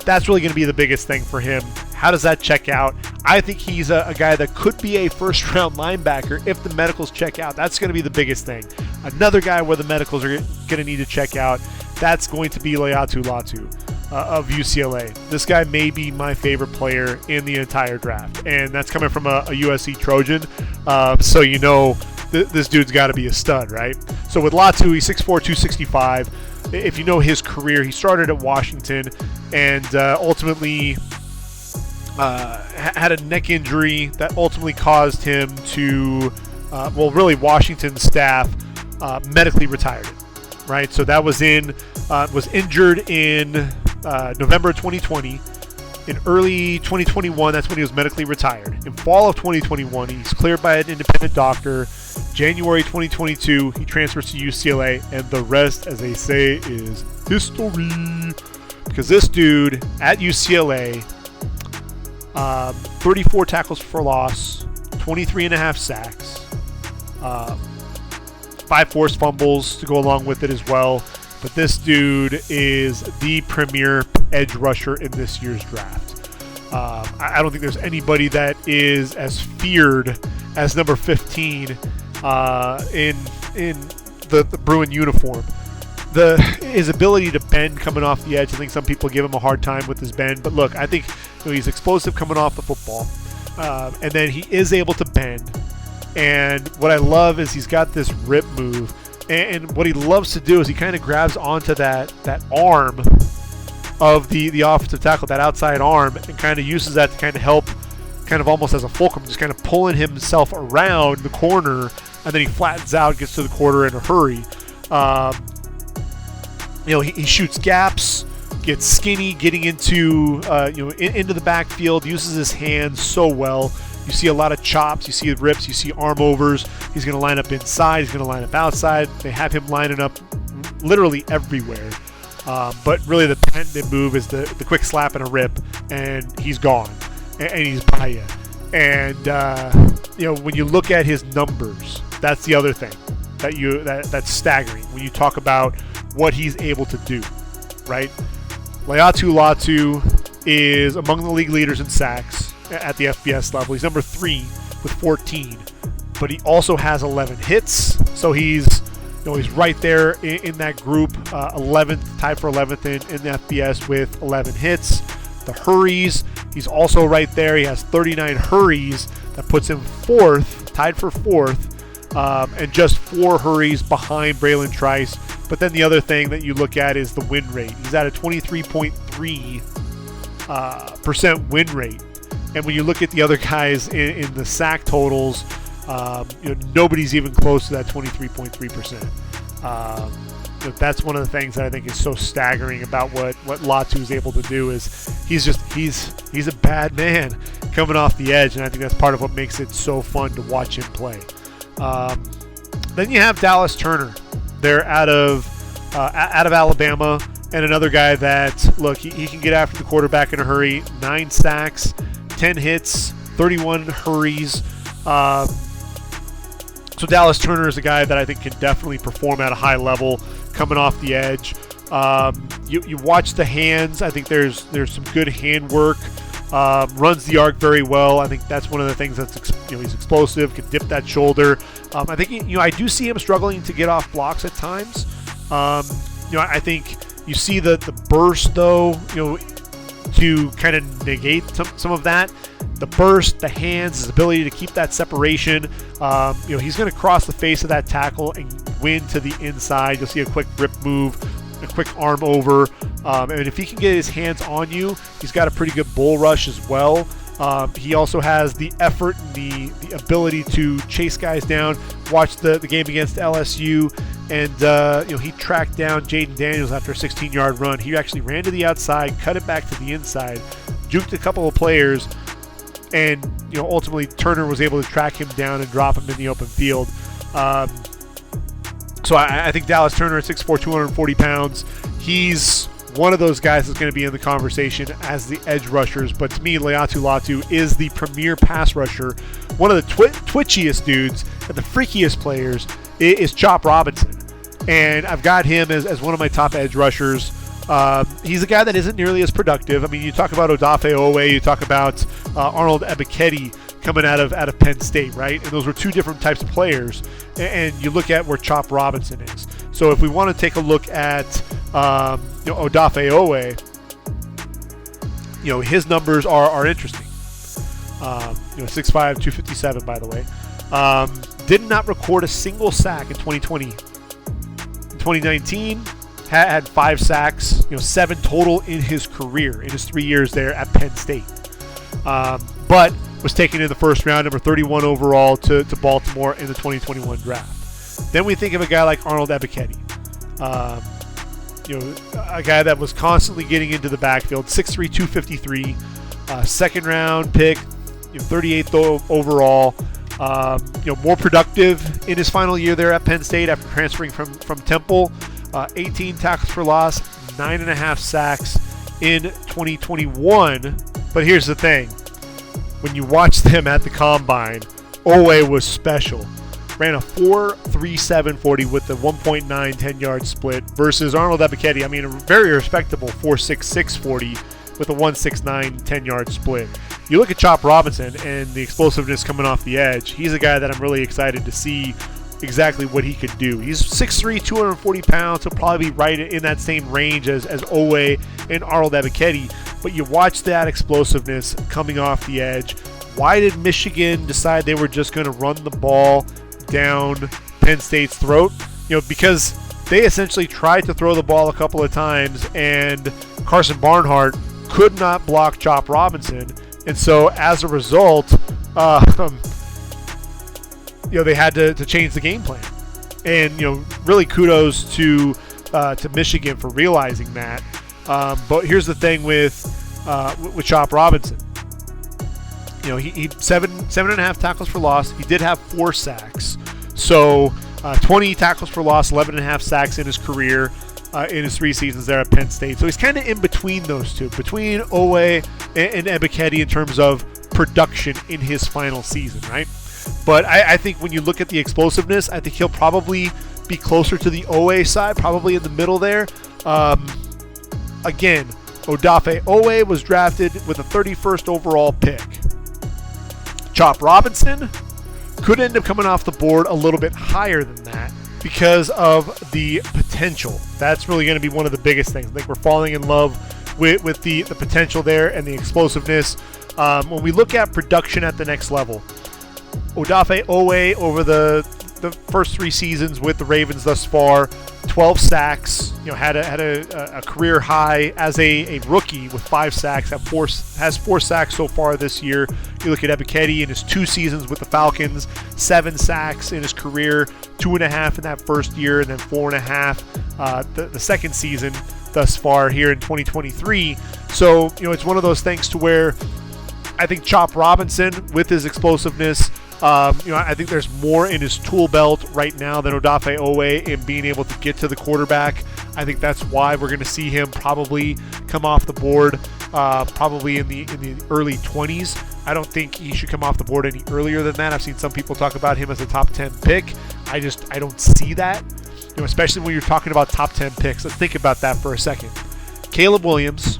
that's really going to be the biggest thing for him. How does that check out? I think he's a guy that could be a first-round linebacker if the medicals check out. That's going to be the biggest thing. Another guy where the medicals are going to need to check out, that's going to be Laiatu Latu of UCLA. This guy may be my favorite player in the entire draft, and that's coming from a USC Trojan. So this dude's got to be a stud, right? So with Latu, he's 6'4", 265. If you know his career, he started at Washington and ultimately had a neck injury that ultimately caused him to, Washington's staff medically retired him, right? So that was injured in November of 2020. In early 2021, that's when he was medically retired. In fall of 2021, he's cleared by an independent doctor. January 2022, he transfers to UCLA, and the rest, as they say, is history. Because this dude at UCLA, 34 tackles for loss, 23.5 sacks, 5 forced fumbles to go along with it as well. But this dude is the premier edge rusher in this year's draft. I don't think there's anybody that is as feared as number 15 in the Bruin uniform. His ability to bend coming off the edge, I think some people give him a hard time with his bend. But look, I think he's explosive coming off the football. And then he is able to bend. And what I love is he's got this rip move. And what he loves to do is he kind of grabs onto that arm of the offensive tackle, that outside arm, and kind of uses that to kind of help, kind of almost as a fulcrum, just kind of pulling himself around the corner, and then he flattens out, gets to the quarter in a hurry. He shoots gaps, gets skinny, getting into into the backfield, uses his hands so well. You see a lot of chops, you see rips, you see arm overs. He's going to line up inside, he's going to line up outside. They have him lining up literally everywhere. But really the patented move is the quick slap and a rip, and he's gone, and he's by you. And when you look at his numbers, that's the other thing that's staggering when you talk about what he's able to do, right? Laiatu Latu is among the league leaders in sacks at the FBS level. He's number 3 with 14, but he also has 11 hits. So he's right there in that group, 11th, tied for 11th in the FBS with 11 hits. The hurries, he's also right there. He has 39 hurries. That puts him 4th, tied for 4th, and just 4 hurries behind Braylon Trice. But then the other thing that you look at is the win rate. He's at a 23.3% win rate. And when you look at the other guys in the sack totals, nobody's even close to that 23.3%. That's one of the things that I think is so staggering about what Latu is able to do. Is he's a bad man coming off the edge, and I think that's part of what makes it so fun to watch him play. Then you have Dallas Turner. They're out of Alabama, and another guy that, look, he can get after the quarterback in a hurry. 9 sacks, 10 hits, 31 hurries. So Dallas Turner is a guy that I think can definitely perform at a high level coming off the edge. You watch the hands. I think there's some good hand work. Runs the arc very well. I think that's one of the things that's he's explosive, can dip that shoulder. I think I do see him struggling to get off blocks at times. I think you see the burst though, to kind of negate some of that. The burst, the hands, his ability to keep that separation. He's going to cross the face of that tackle and win to the inside. You'll see a quick rip move, a quick arm over. And if he can get his hands on you, he's got a pretty good bull rush as well. He also has the effort and the ability to chase guys down. Watch the game against LSU. And he tracked down Jayden Daniels after a 16-yard run. He actually ran to the outside, cut it back to the inside, juked a couple of players, and ultimately Turner was able to track him down and drop him in the open field. So I think Dallas Turner at 6'4", 240 pounds, he's one of those guys that's going to be in the conversation as the edge rushers. But to me, Laiatu Latu is the premier pass rusher. One of the twitchiest dudes and the freakiest players is Chop Robinson. And I've got him as one of my top edge rushers. He's a guy that isn't nearly as productive. I mean, you talk about Odafe Owe, you talk about Arnold Ebiketie coming out of Penn State, right? And those were two different types of players. And you look at where Chop Robinson is. So if we want to take a look at Odafe Owe, his numbers are interesting. 6'5", 257, by the way. Did not record a single sack in 2020. In 2019, had 5 sacks, 7 total in his career, in his 3 years there at Penn State. But was taken in the first round, number 31 overall to Baltimore in the 2021 draft. Then we think of a guy like Arnold Ebiketie. A guy that was constantly getting into the backfield, 6'3", 253, second round pick, 38th overall. More productive in his final year there at Penn State after transferring from Temple. 18 tackles for loss, 9.5 sacks in 2021. But here's the thing. When you watch them at the Combine, Owe was special. Ran a 4.37 40 with the 1.9 10-yard split versus Arnold Ebiketie. I mean, a very respectable 4.66 40 with a 1.69 10-yard split. You look at Chop Robinson and the explosiveness coming off the edge. He's a guy that I'm really excited to see exactly what he could do. He's 6'3", 240 pounds. He'll probably be right in that same range as Owe and Arnold Ebiketie. But you watch that explosiveness coming off the edge. Why did Michigan decide they were just going to run the ball down Penn State's throat? Because they essentially tried to throw the ball a couple of times, and Carson Barnhart could not block Chop Robinson. And so as a result, they had to change the game plan. And, really kudos to Michigan for realizing that. But here's the thing with Chop Robinson. He 7.5 tackles for loss. He did have 4 sacks. So 20 tackles for loss, 11.5 sacks in his career in his 3 seasons there at Penn State. So he's kind of in between those two, between Owe and Ebiketie in terms of production in his final season, right? But I think when you look at the explosiveness, I think he'll probably be closer to the Owe side, probably in the middle there. Again, Odafe Owe was drafted with a 31st overall pick. Chop Robinson could end up coming off the board a little bit higher than that because of the potential. That's really going to be one of the biggest things. I think we're falling in love with the potential there and the explosiveness. When we look at production at the next level, Odafe Owe over the first 3 seasons with the Ravens thus far, 12 sacks, had a career high as a rookie with 5 sacks, has 4 sacks so far this year. You look at Ebiketie in his 2 seasons with the Falcons, 7 sacks in his career, 2.5 in that first year, and then 4.5 the second season thus far here in 2023. So, it's one of those things to where I think Chop Robinson, with his explosiveness, I think there's more in his tool belt right now than Odafe Owe in being able to get to the quarterback. I think that's why we're going to see him probably come off the board probably in the early 20s. I don't think he should come off the board any earlier than that. I've seen some people talk about him as a top 10 pick. I don't see that, especially when you're talking about top 10 picks. Let's think about that for a second. Caleb Williams,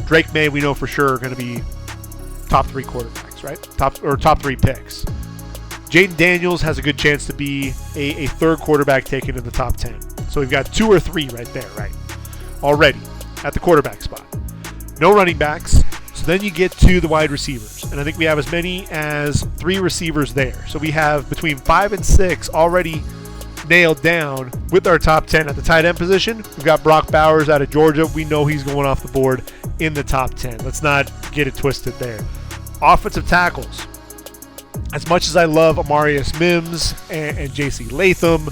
Drake May, we know for sure are going to be top 3 quarterbacks, right? Top 3 picks. Jayden Daniels has a good chance to be a 3rd quarterback taken in the top 10. So we've got 2 or 3 right there, right? Already at the quarterback spot. No running backs. So then you get to the wide receivers. And I think we have as many as 3 receivers there. So we have between 5 and 6 already nailed down with our top 10 at the tight end position. We've got Brock Bowers out of Georgia. We know he's going off the board in the top 10. Let's not get it twisted there. Offensive tackles. As much as I love Amarius Mims and J.C. Latham,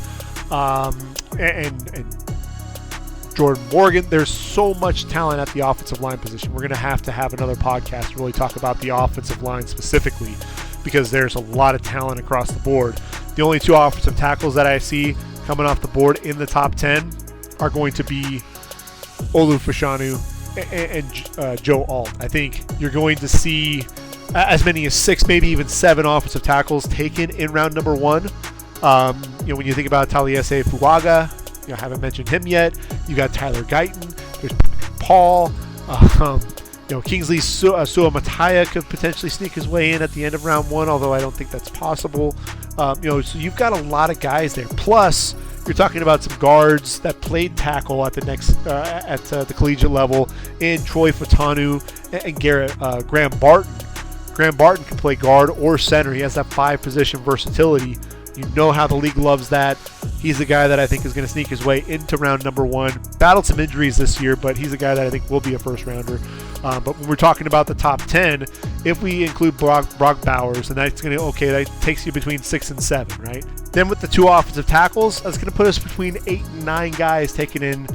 and Jordan Morgan. There's so much talent at the offensive line position. We're going to have another podcast to really talk about the offensive line specifically, because there's a lot of talent across the board. The only two offensive tackles that I see coming off the board in the top 10 are going to be Olu Fashanu and Joe Alt. I think you're going to see as many as 6, maybe even 7 offensive tackles taken in round number 1. When you think about Taliese Fuaga, I haven't mentioned him yet. You got Tyler Guyton. There's Paul. Kingsley Suamataia could potentially sneak his way in at the end of round 1, although I don't think that's possible. So you've got a lot of guys there. Plus, you're talking about some guards that played tackle at the the collegiate level in Troy Fatanu and Graham Barton. Graham Barton can play guard or center. He has that 5-position versatility. You know how the league loves that. He's the guy that I think is going to sneak his way into round number 1. Battled some injuries this year, but he's a guy that I think will be a first rounder. But when we're talking about the top 10, if we include Brock Bowers, then that takes you between 6 and 7, right? Then with the 2 offensive tackles, that's going to put us between 8 and 9 guys taken in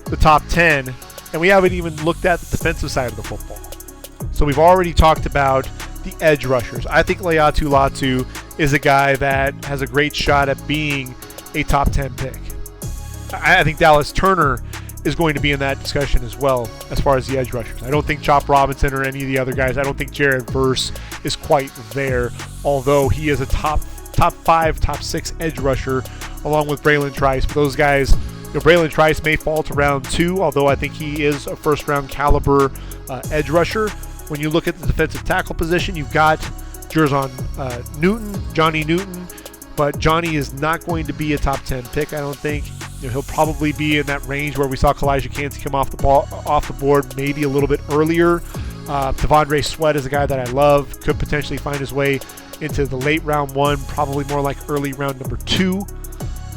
the top 10, and we haven't even looked at the defensive side of the football. So we've already talked about the edge rushers. I think Laiatu Latu is a guy that has a great shot at being a top 10 pick. I think Dallas Turner is going to be in that discussion as well as far as the edge rushers. I don't think Chop Robinson or any of the other guys, I don't think Jared Verse is quite there, although he is a top 5, top 6 edge rusher along with Braylon Trice. But those guys, Braylon Trice may fall to round 2, although I think he is a first round caliber edge rusher. When you look at the defensive tackle position, you've got Jerzon Johnny Newton, but Johnny is not going to be a top 10 pick, I don't think. He'll probably be in that range where we saw Kalijah Kancey come off the board, maybe a little bit earlier. Devondre Sweat is a guy that I love, could potentially find his way into the late round 1, probably more like early round number 2.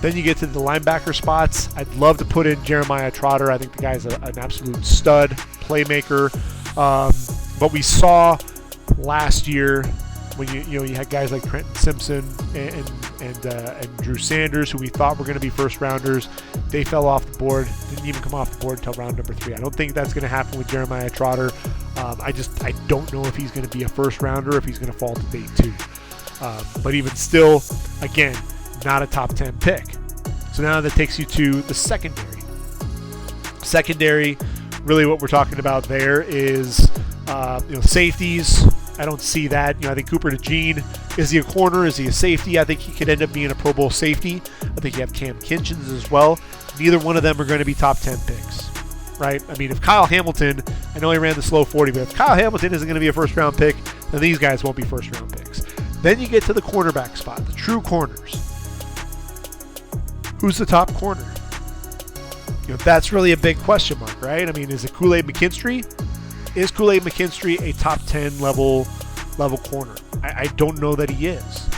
Then you get to the linebacker spots. I'd love to put in Jeremiah Trotter. I think the guy's an absolute stud playmaker. But we saw last year when you had guys like Trenton Simpson and Drew Sanders, who we thought were going to be first rounders. They fell off the board, didn't even come off the board until round number 3. I don't think that's going to happen with Jeremiah Trotter. I don't know if he's going to be a first rounder, if he's going to fall to day 2. But even still, again, not a top 10 pick. So now that takes you to the secondary. Secondary, really what we're talking about there is safeties. I don't see that. I think Cooper DeJean, is he a corner? Is he a safety? I think he could end up being a Pro Bowl safety. I think you have Cam Kinchins as well. Neither one of them are going to be top 10 picks, right? I mean, if Kyle Hamilton, I know he ran the slow 40, but if Kyle Hamilton isn't going to be a first round pick, then these guys won't be first round picks. Then you get to the cornerback spot, the true corners. Who's the top corner? That's really a big question mark, right? I mean, is it Kool-Aid McKinstry? Is Kool-Aid McKinstry a top 10 level corner? I don't know that he is.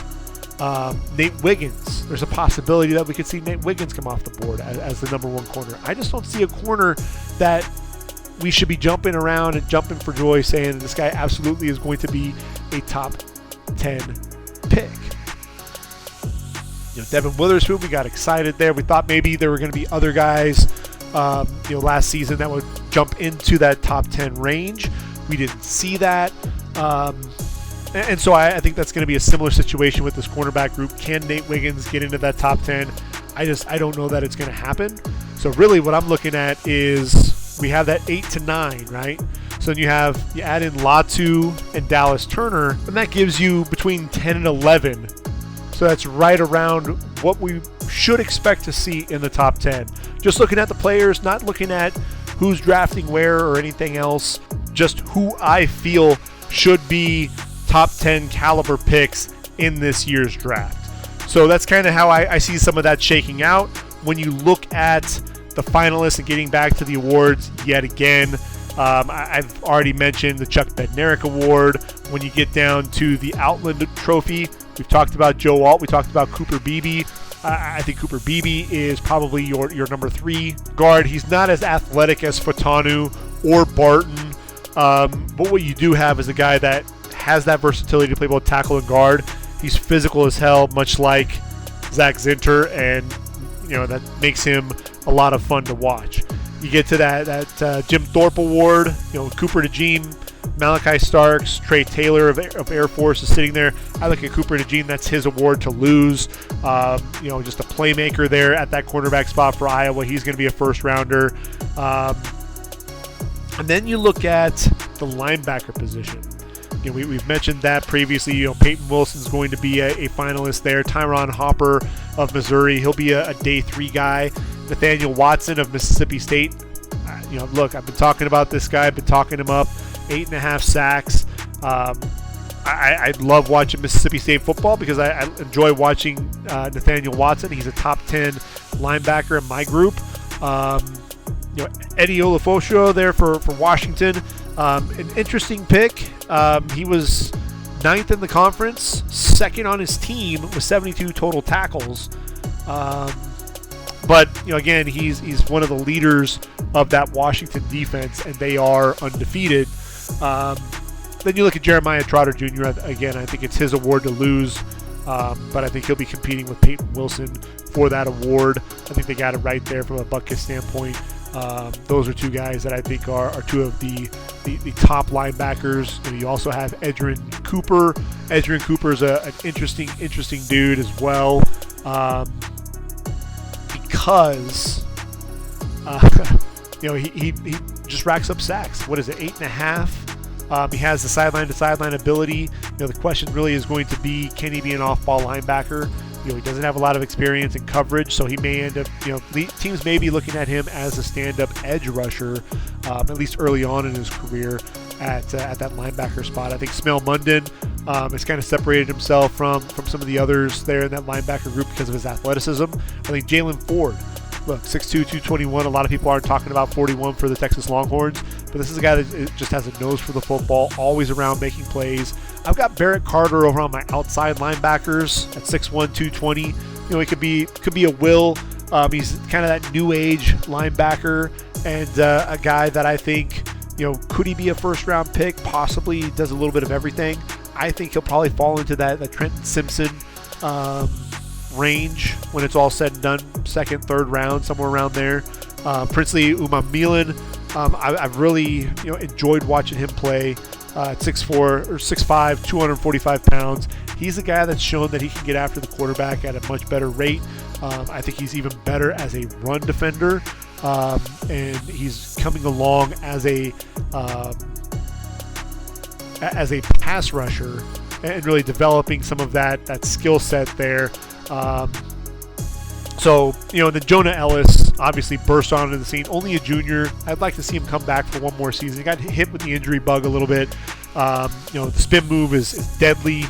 Nate Wiggins, there's a possibility that we could see Nate Wiggins come off the board as the number 1 corner. I just don't see a corner that we should be jumping around and jumping for joy saying this guy absolutely is going to be a top 10 pick. Devin Witherspoon, we got excited there. We thought maybe there were going to be other guys last season that would jump into that top 10 range. We didn't see that. And so I think that's going to be a similar situation with this cornerback group. Can Nate Wiggins get into that top 10? I don't know that it's going to happen. So really what I'm looking at is we have that 8 to 9, right? So then you add in Latu and Dallas Turner, and that gives you between 10 and 11. So that's right around what we should expect to see in the top 10. Just looking at the players, not looking at who's drafting where or anything else, just who I feel should be top 10 caliber picks in this year's draft. So that's kind of how I see some of that shaking out. When you look at the finalists and getting back to the awards yet again, I've already mentioned the Chuck Bednarik Award. When you get down to the Outland Trophy, we've talked about Joe Alt. We talked about Cooper Beebe. I think Cooper Beebe is probably your number 3 guard. He's not as athletic as Fatanu or Barton, but what you do have is a guy that has that versatility to play both tackle and guard. He's physical as hell, much like Zach Zinter, and that makes him a lot of fun to watch. You get to that Jim Thorpe Award, Cooper DeJean, Malachi Starks, Trey Taylor of Air Force is sitting there. I look at Cooper DeJean, that's his award to lose. Just a playmaker there at that cornerback spot for Iowa. He's going to be a first rounder. And then you look at the linebacker position. We've mentioned that previously. Peyton Wilson's going to be a finalist there. Tyron Hopper of Missouri, he'll be a day 3 guy. Nathaniel Watson of Mississippi State. Look, I've been talking about this guy. I've been talking him up. 8.5 sacks. I love watching Mississippi State football because I enjoy watching Nathaniel Watson. He's a top 10 linebacker in my group. Eddie Olafosho there for Washington. An interesting pick. He was 9th in the conference, 2nd on his team with 72 total tackles. But again, he's one of the leaders of that Washington defense, and they are undefeated. Then you look at Jeremiah Trotter Jr. Again, I think it's his award to lose, but I think he'll be competing with Peyton Wilson for that award. I think they got it right there from a Butkus standpoint. Those are 2 guys that I think are 2 of the top linebackers. You also have Edgerrin Cooper. Edgerrin Cooper is an interesting dude as well, because he just racks up sacks. What is it, 8.5? He has the sideline-to-sideline ability. The question really is going to be, can he be an off-ball linebacker? He doesn't have a lot of experience in coverage, so he may end up, teams may be looking at him as a stand-up edge rusher, at least early on in his career at that linebacker spot. I think Smell Munden has kind of separated himself from some of the others there in that linebacker group because of his athleticism. I think Jalen Ford, look, 6'2", 221. A lot of people aren't talking about 41 for the Texas Longhorns, but this is a guy that just has a nose for the football, always around making plays. I've got Barrett Carter over on my outside linebackers at 6'1", 220. He could be a Will. He's kind of that new age linebacker, and a guy that I think, could he be a first round pick? Possibly. He does a little bit of everything. I think he'll probably fall into that Trenton Simpson range when it's all said and done, 2nd, 3rd round, somewhere around there. Princely Umamilan, I've really enjoyed watching him play. 6'4" or 6'5", 245 pounds. He's a guy that's shown that he can get after the quarterback at a much better rate. I think he's even better as a run defender, and he's coming along as a pass rusher and really developing some of that skill set there. Then Jonah Ellis obviously burst onto the scene. Only a junior. I'd like to see him come back for one more season. He got hit with the injury bug a little bit. The spin move is deadly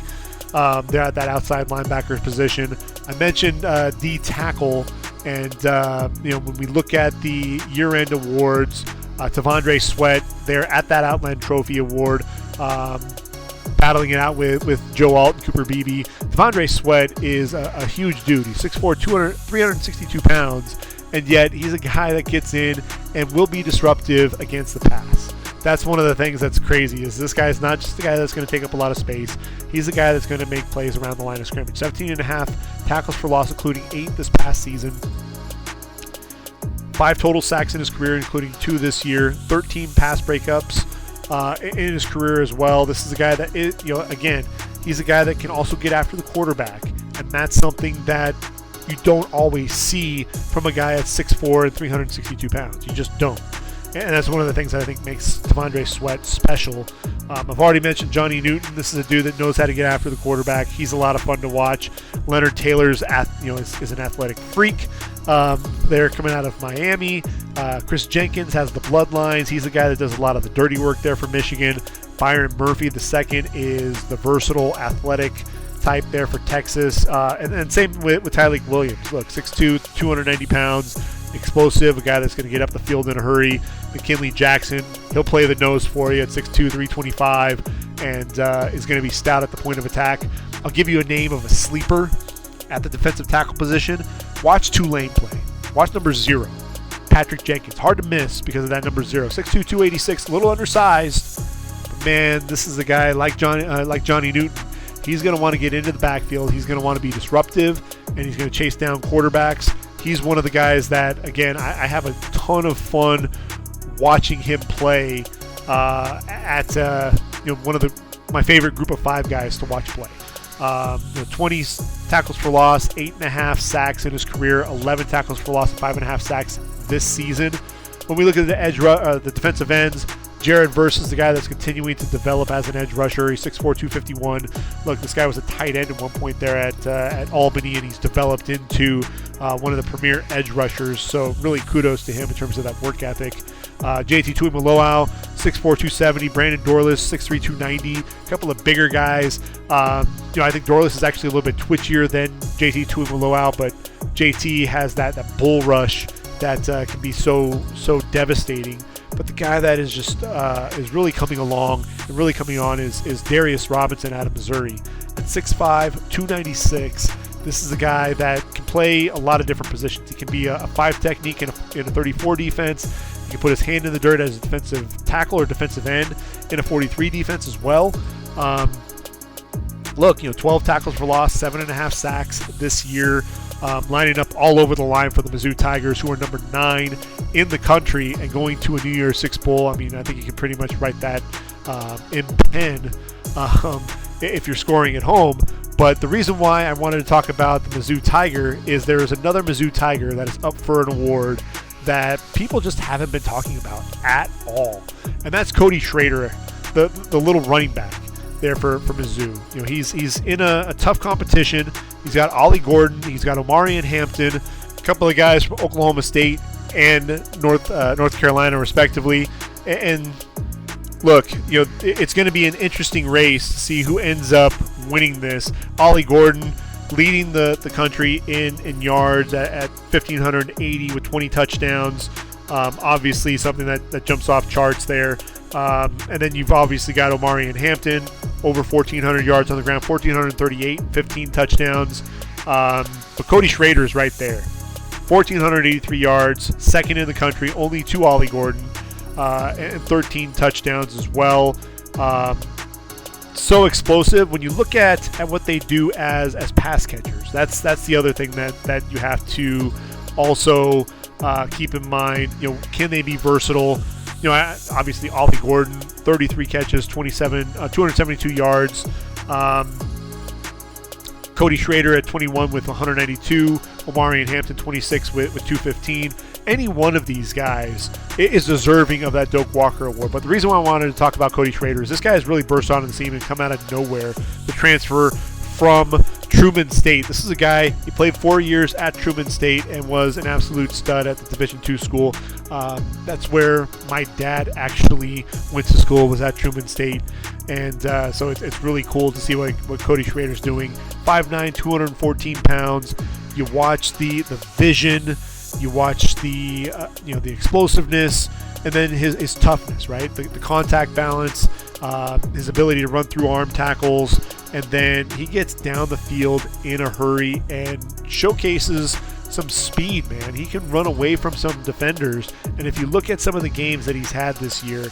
there at that outside linebacker position. I mentioned D tackle, and when we look at the year-end awards, T'Vondre Sweat there at that Outland Trophy Award, battling it out with Joe Alt and Cooper Beebe. T'Vondre Sweat is a huge dude. He's 6'4", 362 pounds, and yet he's a guy that gets in and will be disruptive against the pass. That's one of the things that's crazy, is this guy's not just the guy that's going to take up a lot of space. He's the guy that's going to make plays around the line of scrimmage. 17.5 tackles for loss, including 8 this past season. 5 total sacks in his career, including 2 this year. 13 pass breakups in his career as well. This is a guy that is, again, he's a guy that can also get after the quarterback, and that's something that you don't always see from a guy at 6'4" and 362 pounds. You just don't. And that's one of the things that I think makes T'Vondre Sweat special. I've already mentioned Johnny Newton. This is a dude that knows how to get after the quarterback. He's a lot of fun to watch. Leonard Taylor's is an athletic freak. They're coming out of Miami. Chris Jenkins has the bloodlines. He's a guy that does a lot of the dirty work there for Michigan. Byron Murphy II is the versatile athletic type there for Texas. And same with Tyleik Williams. Look, 6'2", 290 pounds. Explosive, a guy that's going to get up the field in a hurry. McKinley Jackson, he'll play the nose for you at 6'2", 325, and is going to be stout at the point of attack. I'll give you a name of a sleeper at the defensive tackle position. Watch Tulane play. Watch number 0, Patrick Jenkins. Hard to miss because of that number 0. 6'2", 286, a little undersized. But man, this is a guy like Johnny Newton. He's going to want to get into the backfield. He's going to want to be disruptive, and he's going to chase down quarterbacks. he's one of the guys that, again, I have a ton of fun watching him play at one of my favorite group of 5 guys to watch play. 20 tackles for loss, 8.5 sacks in his career, 11 tackles for loss, and 5.5 sacks this season. When we look at the defensive ends, Jared Verse is the guy that's continuing to develop as an edge rusher. He's 6'4", 251. Look, this guy was a tight end at one point there at Albany, and he's developed into one of the premier edge rushers. So really kudos to him in terms of that work ethic. JT Tuimoloau, 6'4", 270. Brandon Dorlus, 6'3", 290. A couple of bigger guys. I think Dorlus is actually a little bit twitchier than JT Tuimoloau, but JT has that bull rush that can be so devastating. But the guy that is just is really coming along and really coming on is Darius Robinson out of Missouri. At 6'5", 296, this is a guy that can play a lot of different positions. He can be a 5 technique in a 34 defense. He can put his hand in the dirt as a defensive tackle or defensive end in a 43 defense as well. 12 tackles for loss, 7.5 sacks this year. Lining up all over the line for the Mizzou Tigers, who are number 9 in the country and going to a New Year's Six Bowl. I mean, I think you can pretty much write that in pen if you're scoring at home. But the reason why I wanted to talk about the Mizzou Tiger is there is another Mizzou Tiger that is up for an award that people just haven't been talking about at all. And that's Cody Schrader, the little running back there for Mizzou. He's in a tough competition. He's got Ollie Gordon. He's got Omarion Hampton, a couple of guys from Oklahoma State and North Carolina, respectively. And look, it's going to be an interesting race to see who ends up winning this. Ollie Gordon leading the country in yards at 1,580 with 20 touchdowns. Obviously, something that jumps off charts there. And then you've obviously got Omarion Hampton, over 1,400 yards on the ground, 1,438, 15 touchdowns. But Cody Schrader is right there. 1,483 yards, second in the country, only to Ollie Gordon, and 13 touchdowns as well. So explosive. When you look at what they do as pass catchers, that's the other thing that you have to also keep in mind. Can they be versatile? Obviously Ollie Gordon, 33 catches, 272 yards. Cody Schrader at 21 with 192. Omarion Hampton, 26 with 215. Any one of these guys is deserving of that Doak Walker Award. But the reason why I wanted to talk about Cody Schrader is this guy has really burst onto the scene and come out of nowhere. The transfer from Truman State. This is a guy, he played 4 years at Truman State and was an absolute stud at the Division II school. That's where my dad actually went to school, was at Truman State. And so it's really cool to see what Cody Schrader's doing. 5'9", 214 pounds. You watch the vision, you watch the explosiveness, and then his toughness, right? The contact balance, his ability to run through arm tackles, and then he gets down the field in a hurry and showcases some speed, man. He can run away from some defenders, and if you look at some of the games that he's had this year,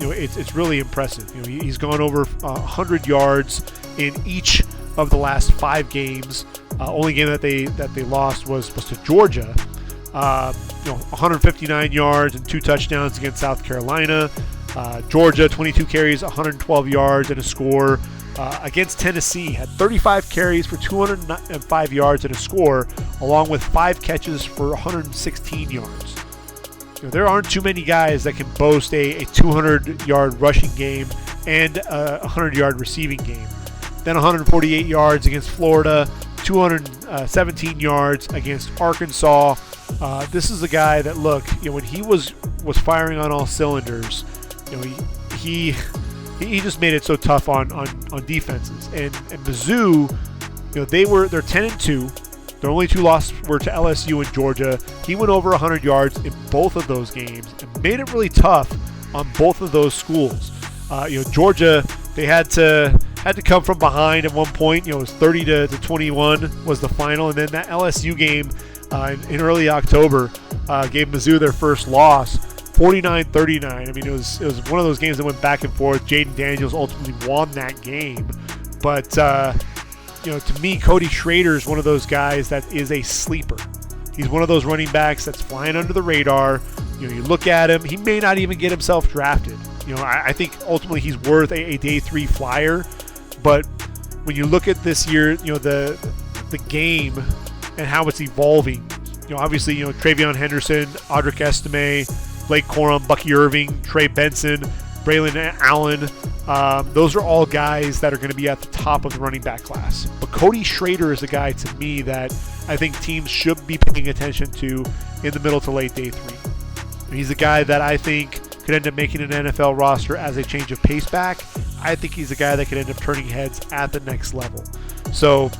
it's really impressive. He's gone over 100 yards in each of the last 5 games. Only game that they lost was to Georgia. 159 yards and 2 touchdowns against South Carolina. Georgia, 22 carries, 112 yards and a score. Against Tennessee, had 35 carries for 205 yards and a score, along with 5 catches for 116 yards. There aren't too many guys that can boast a 200-yard rushing game and a 100-yard receiving game. Then 148 yards against Florida, 217 yards against Arkansas. This is a guy that, look, when he was firing on all cylinders, he just made it so tough on defenses. And Mizzou, they're 10-2. Their only 2 losses were to LSU and Georgia. He went over 100 yards in both of those games and made it really tough on both of those schools. Georgia, they had to come from behind at one point. It was 30-21 was the final, and then that LSU game in early October gave Mizzou their first loss, 49-39. I mean, it was one of those games that went back and forth. Jayden Daniels ultimately won that game, but to me, Cody Schrader is one of those guys that is a sleeper. He's one of those running backs that's flying under the radar. You look at him, he may not even get himself drafted. I think ultimately he's worth a day 3 flyer. But when you look at this year, the game and how it's evolving, obviously, Travion Henderson, Audric Estime, Blake Corum, Bucky Irving, Trey Benson, Braylon Allen, those are all guys that are going to be at the top of the running back class. But Cody Schrader is a guy to me that I think teams should be paying attention to in the middle to late day 3. He's a guy that I think could end up making an NFL roster as a change of pace back. I think he's a guy that could end up turning heads at the next level. So,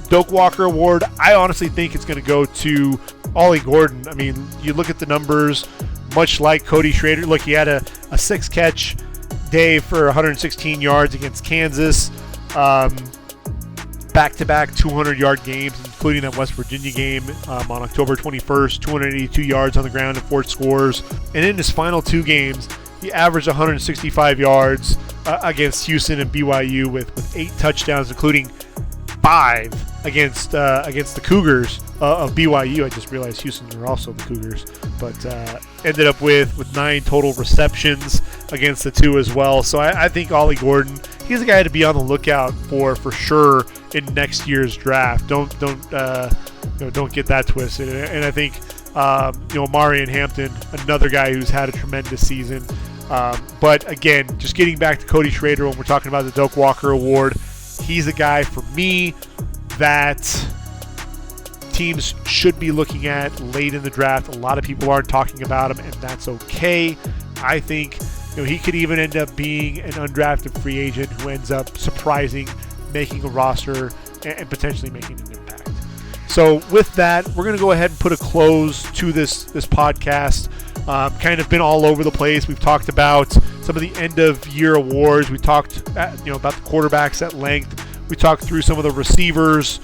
Doak Walker Award, I honestly think it's going to go to Ollie Gordon. I mean, you look at the numbers, much like Cody Schrader. Look, he had a 6-catch day for 116 yards against Kansas. Back-to-back 200-yard games, including that West Virginia game on October 21st, 282 yards on the ground and 4 scores. And in his final 2 games, he averaged 165 yards against Houston and BYU with 8 touchdowns, including 5 against the Cougars of BYU. I just realized Houston are also the Cougars, but ended up with 9 total receptions against the 2 as well. So I think Ollie Gordon, he's a guy to be on the lookout for sure in next year's draft. Don't get that twisted. And I think Marion Hampton, another guy who's had a tremendous season. But again, just getting back to Cody Schrader when we're talking about the Doak Walker Award, he's a guy for me that teams should be looking at late in the draft. A lot of people aren't talking about him, and that's okay. I think he could even end up being an undrafted free agent who ends up surprising, making a roster, and potentially making an impact. So with that, we're going to go ahead and put a close to this podcast. Kind of been all over the place. We've talked about some of the end-of-year awards. We talked about the quarterbacks at length. We talked through some of the receivers.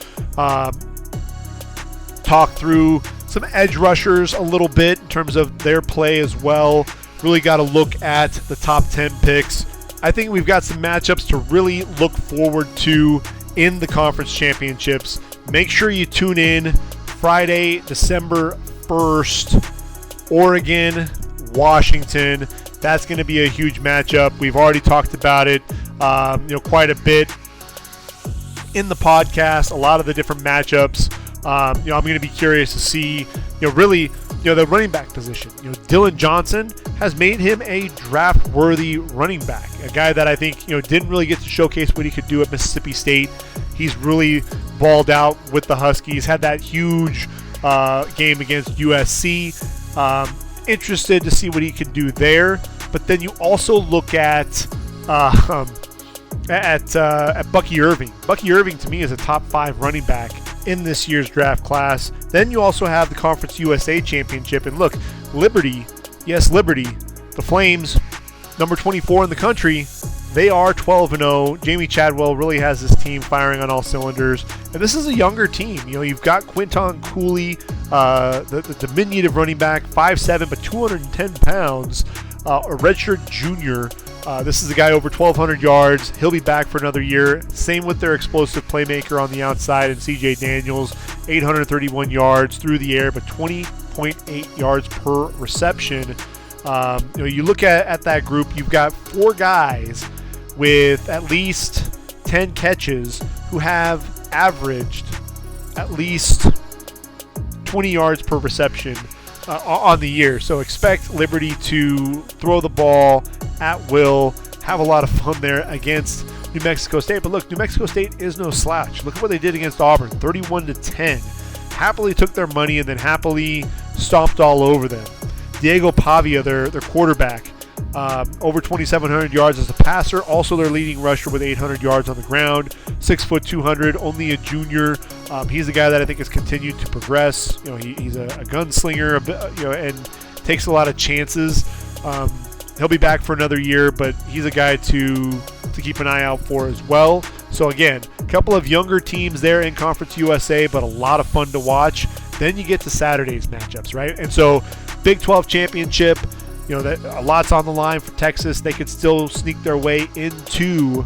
Talked through some edge rushers a little bit in terms of their play as well. Really got to look at the top 10 picks. I think we've got some matchups to really look forward to in the conference championships. Make sure you tune in Friday, December 1st, Oregon, Washington. That's going to be a huge matchup. We've already talked about it, quite a bit in the podcast. A lot of the different matchups. I'm going to be curious to see, really, the running back position. Dylan Johnson has made him a draft-worthy running back, a guy that I think, didn't really get to showcase what he could do at Mississippi State. He's really balled out with the Huskies, had that huge game against USC. Interested to see what he can do there. But then you also look at Bucky Irving. Bucky Irving, to me, is a top 5 running back in this year's draft class. Then you also have the Conference USA Championship. And look, Liberty, the Flames, number 24 in the country, they are 12-0. Jamie Chadwell really has this team firing on all cylinders. And this is a younger team. You've got Quinton Cooley, the diminutive running back, 5'7", but 210 pounds, a redshirt junior. This is a guy over 1,200 yards. He'll be back for another year. Same with their explosive playmaker on the outside, and Jayden Daniels, 831 yards through the air, but 20.8 yards per reception. You look at that group, you've got 4 guys with at least 10 catches who have averaged at least 20 yards per reception on the year. So expect Liberty to throw the ball at will, have a lot of fun there against New Mexico State. But look, New Mexico State is no slouch. Look at what they did against Auburn, 31-10. Happily took their money and then happily stomped all over them. Diego Pavia, their quarterback, over 2,700 yards as a passer. Also their leading rusher with 800 yards on the ground. 6 foot 200, only a junior. He's the guy that I think has continued to progress. He's a gunslinger, and takes a lot of chances. He'll be back for another year, but he's a guy to keep an eye out for as well. So again, a couple of younger teams there in Conference USA, but a lot of fun to watch. Then you get to Saturday's matchups, right? And so Big 12 championship, a lot's on the line for Texas. They could still sneak their way into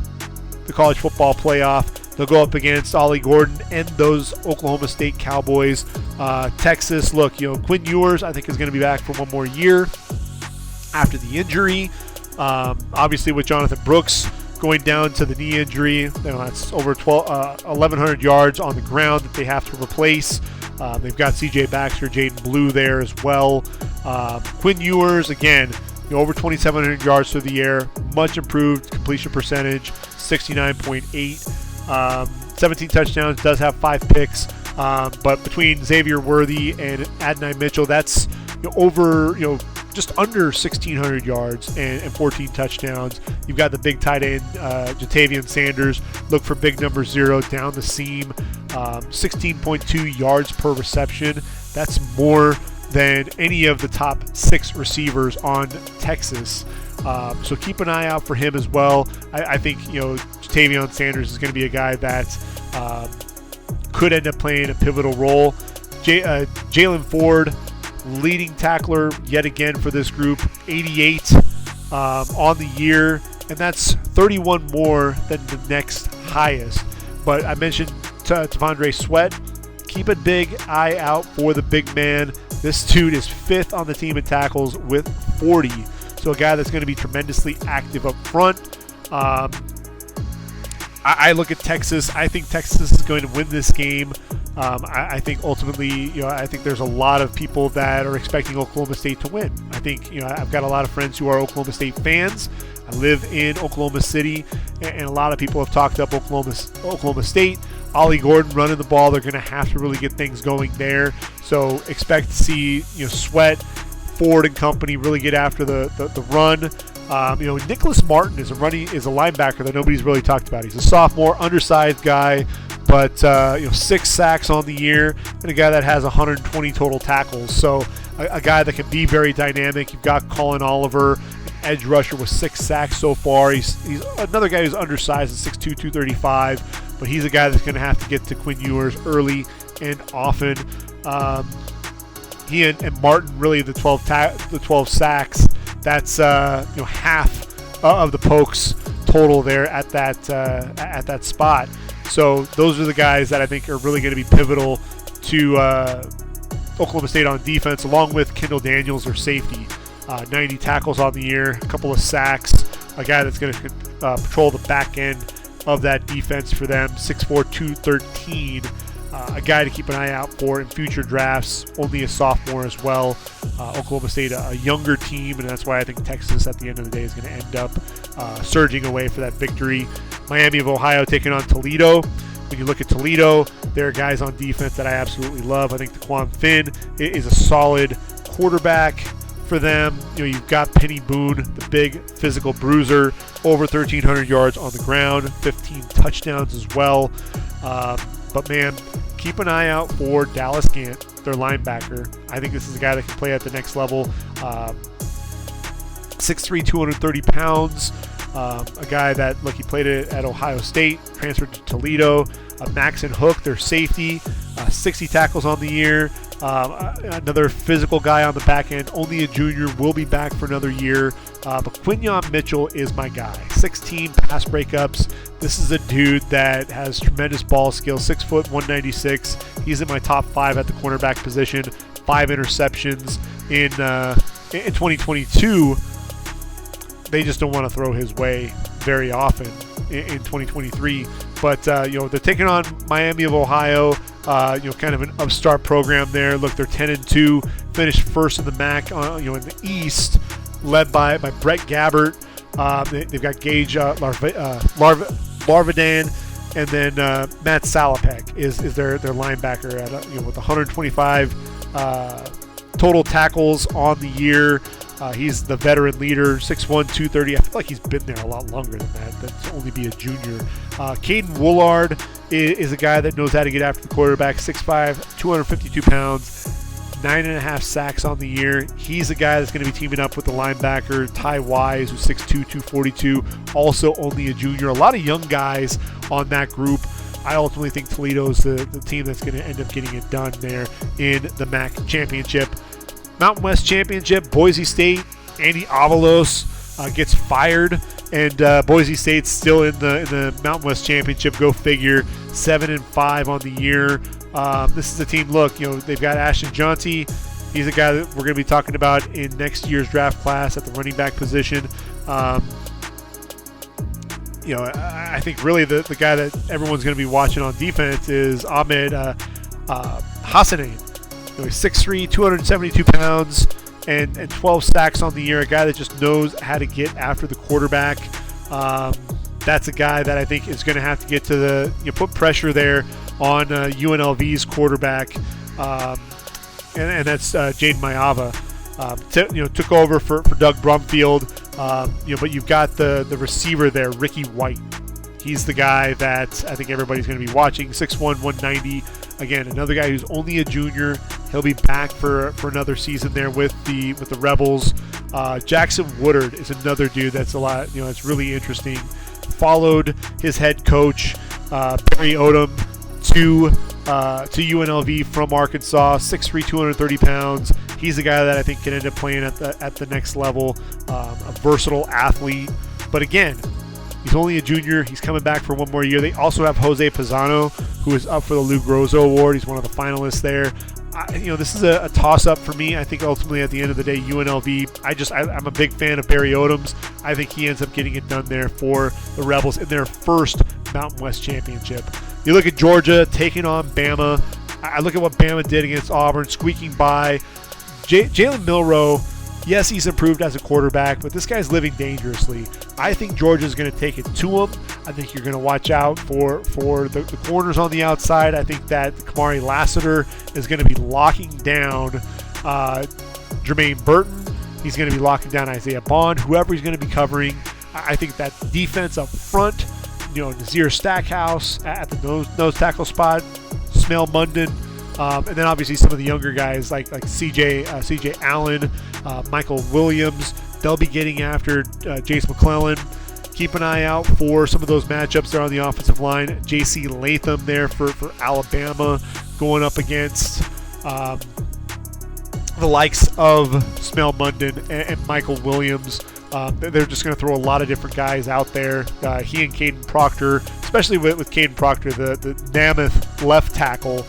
the college football playoff. They'll go up against Ollie Gordon and those Oklahoma State Cowboys. Texas, look, Quinn Ewers, I think, is going to be back for one more year after the injury. Obviously, with Jonathan Brooks going down to the knee injury, that's over 1,100 yards on the ground that they have to replace. They've got C.J. Baxter, Jaden Blue there as well. Quinn Ewers, again, over 2,700 yards through the air, much improved completion percentage, 69.8, 17 touchdowns, does have 5 picks, but between Xavier Worthy and Adonai Mitchell, that's over, just under 1,600 yards and 14 touchdowns. You've got the big tight end, Jatavian Sanders. Look for big number 0 down the seam, 16.2 yards per reception. That's more than any of the top 6 receivers on Texas. So keep an eye out for him as well. I think, Jatavian Sanders is going to be a guy that could end up playing a pivotal role. Jalen Ford, leading tackler yet again for this group, 88 on the year, and that's 31 more than the next highest. But I mentioned T'Vondre Sweat. Keep a big eye out for the big man. This dude is 5th on the team in tackles with 40. So a guy that's going to be tremendously active up front. I look at Texas. I think Texas is going to win this game. I think ultimately, I think there's a lot of people that are expecting Oklahoma State to win. I think, I've got a lot of friends who are Oklahoma State fans. I live in Oklahoma City, and a lot of people have talked up Oklahoma State. Ollie Gordon running the ball. They're going to have to really get things going there. So expect to see, Sweat, Ford, and company really get after the run. Nicholas Martin is a linebacker that nobody's really talked about. He's a sophomore, undersized guy, but 6 sacks on the year, and a guy that has 120 total tackles. So a guy that can be very dynamic. You've got Colin Oliver, edge rusher with 6 sacks so far. He's another guy who's undersized at 6'2", 235, but he's a guy that's going to have to get to Quinn Ewers early and often. He and Martin, really the 12 sacks. That's half of the Pokes total there at that spot. So those are the guys that I think are really going to be pivotal to Oklahoma State on defense, along with Kendall Daniels, their safety. 90 tackles on the year, a couple of sacks, a guy that's going to patrol the back end of that defense for them, 6'4", 213. A guy to keep an eye out for in future drafts, only a sophomore as well. Oklahoma State, a younger team, and that's why I think Texas at the end of the day is going to end up surging away for that victory. Miami of Ohio taking on Toledo. When you look at Toledo, there are guys on defense that I absolutely love. I think Taquan Finn is a solid quarterback for them. You've got Penny Boone, the big physical bruiser, over 1,300 yards on the ground, 15 touchdowns as well. But man, keep an eye out for Dallas Gant, their linebacker. I think this is a guy that can play at the next level. 6'3", 230 pounds. A guy that, look, he played at Ohio State, transferred to Toledo. Maxon Hook, their safety, 60 tackles on the year. Another physical guy on the back end. Only a junior, will be back for another year. But Quinyon Mitchell is my guy. 16 pass breakups. This is a dude that has tremendous ball skills. 6 foot, 196. He's in my top 5 at the cornerback position. 5 interceptions in 2022. They just don't want to throw his way very often in 2023. But they're taking on Miami of Ohio. Kind of an upstart program there. Look, they're 10-2, finished first in the MAC. In the East, led by Brett Gabbert. They've got Gage Larvadan, and then Matt Salopek is their linebacker at with 125 total tackles on the year. He's the veteran leader, 6'1", 230. I feel like he's been there a lot longer than that. That's only be a junior. Caden Woolard is a guy that knows how to get after the quarterback, 6'5", 252 pounds, 9.5 sacks on the year. He's a guy that's going to be teaming up with the linebacker, Ty Wise, who's 6'2", 242, also only a junior. A lot of young guys on that group. I ultimately think Toledo's the team that's going to end up getting it done there in the MAC championship. Mountain West Championship, Boise State, Andy Avalos gets fired And Boise State's still in the Mountain West Championship. Go figure. 7-5 on the year. This is a team. Look, they've got Ashton Jonty. He's a guy that we're going to be talking about in next year's draft class at the running back position. I think really the guy that everyone's going to be watching on defense is Ahmed Hassanein. He's 6'3", 272 pounds, and 12 sacks on the year. A guy that just knows how to get after the quarterback. That's a guy that I think is going to have to get to put pressure there on UNLV's quarterback, and that's Jaden Mayava. Took over for Doug Brumfield, but you've got the receiver there, Ricky White. He's the guy that I think everybody's going to be watching. 6'1", 190. Again, another guy who's only a junior. He'll be back for another season there with the Rebels. Jackson Woodard is another dude that's a lot. It's really interesting. Followed his head coach Barry Odom to UNLV from Arkansas. 6'3", 230 pounds. He's the guy that I think can end up playing at the next level. A versatile athlete, but again, he's only a junior. He's coming back for one more year. They also have Jose Pisano, who is up for the Lou Grozo Award. He's one of the finalists there. This is a toss-up for me. I think ultimately at the end of the day, UNLV, I'm a big fan of Barry Odom's. I think he ends up getting it done there for the Rebels in their first Mountain West Championship. You look at Georgia taking on Bama. I look at what Bama did against Auburn, squeaking by. Jalen Milroe, yes, he's improved as a quarterback, but this guy's living dangerously. I think Georgia's going to take it to him. I think you're going to watch out for the corners on the outside. I think that Kamari Lassiter is going to be locking down Jermaine Burton. He's going to be locking down Isaiah Bond, whoever he's going to be covering. I think that defense up front, Nazir Stackhouse at the nose tackle spot, Smell Munden, and then obviously some of the younger guys like CJ Allen, Michael Williams. They'll be getting after Jace McClellan. Keep an eye out for some of those matchups there on the offensive line. J.C. Latham there for Alabama going up against the likes of Smell Munden and Michael Williams. They're just going to throw a lot of different guys out there. He and Caden Proctor, especially with Caden Proctor, the mammoth left tackle,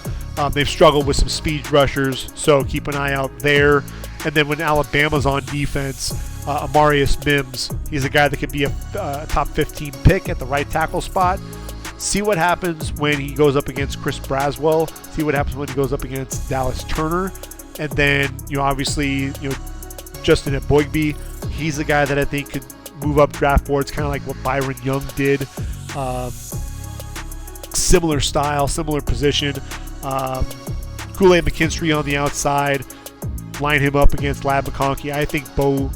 they've struggled with some speed rushers, so keep an eye out there. And then when Alabama's on defense, Amarius Mims, he's a guy that could be a top 15 pick at the right tackle spot. See what happens when he goes up against Chris Braswell. See what happens when he goes up against Dallas Turner. And then, obviously, Justin Eboigbe, he's the guy that I think could move up draft boards, kind of like what Byron Young did. Similar style, similar position. Kool-Aid McKinstry on the outside. Line him up against Lab McConkey. I think Brock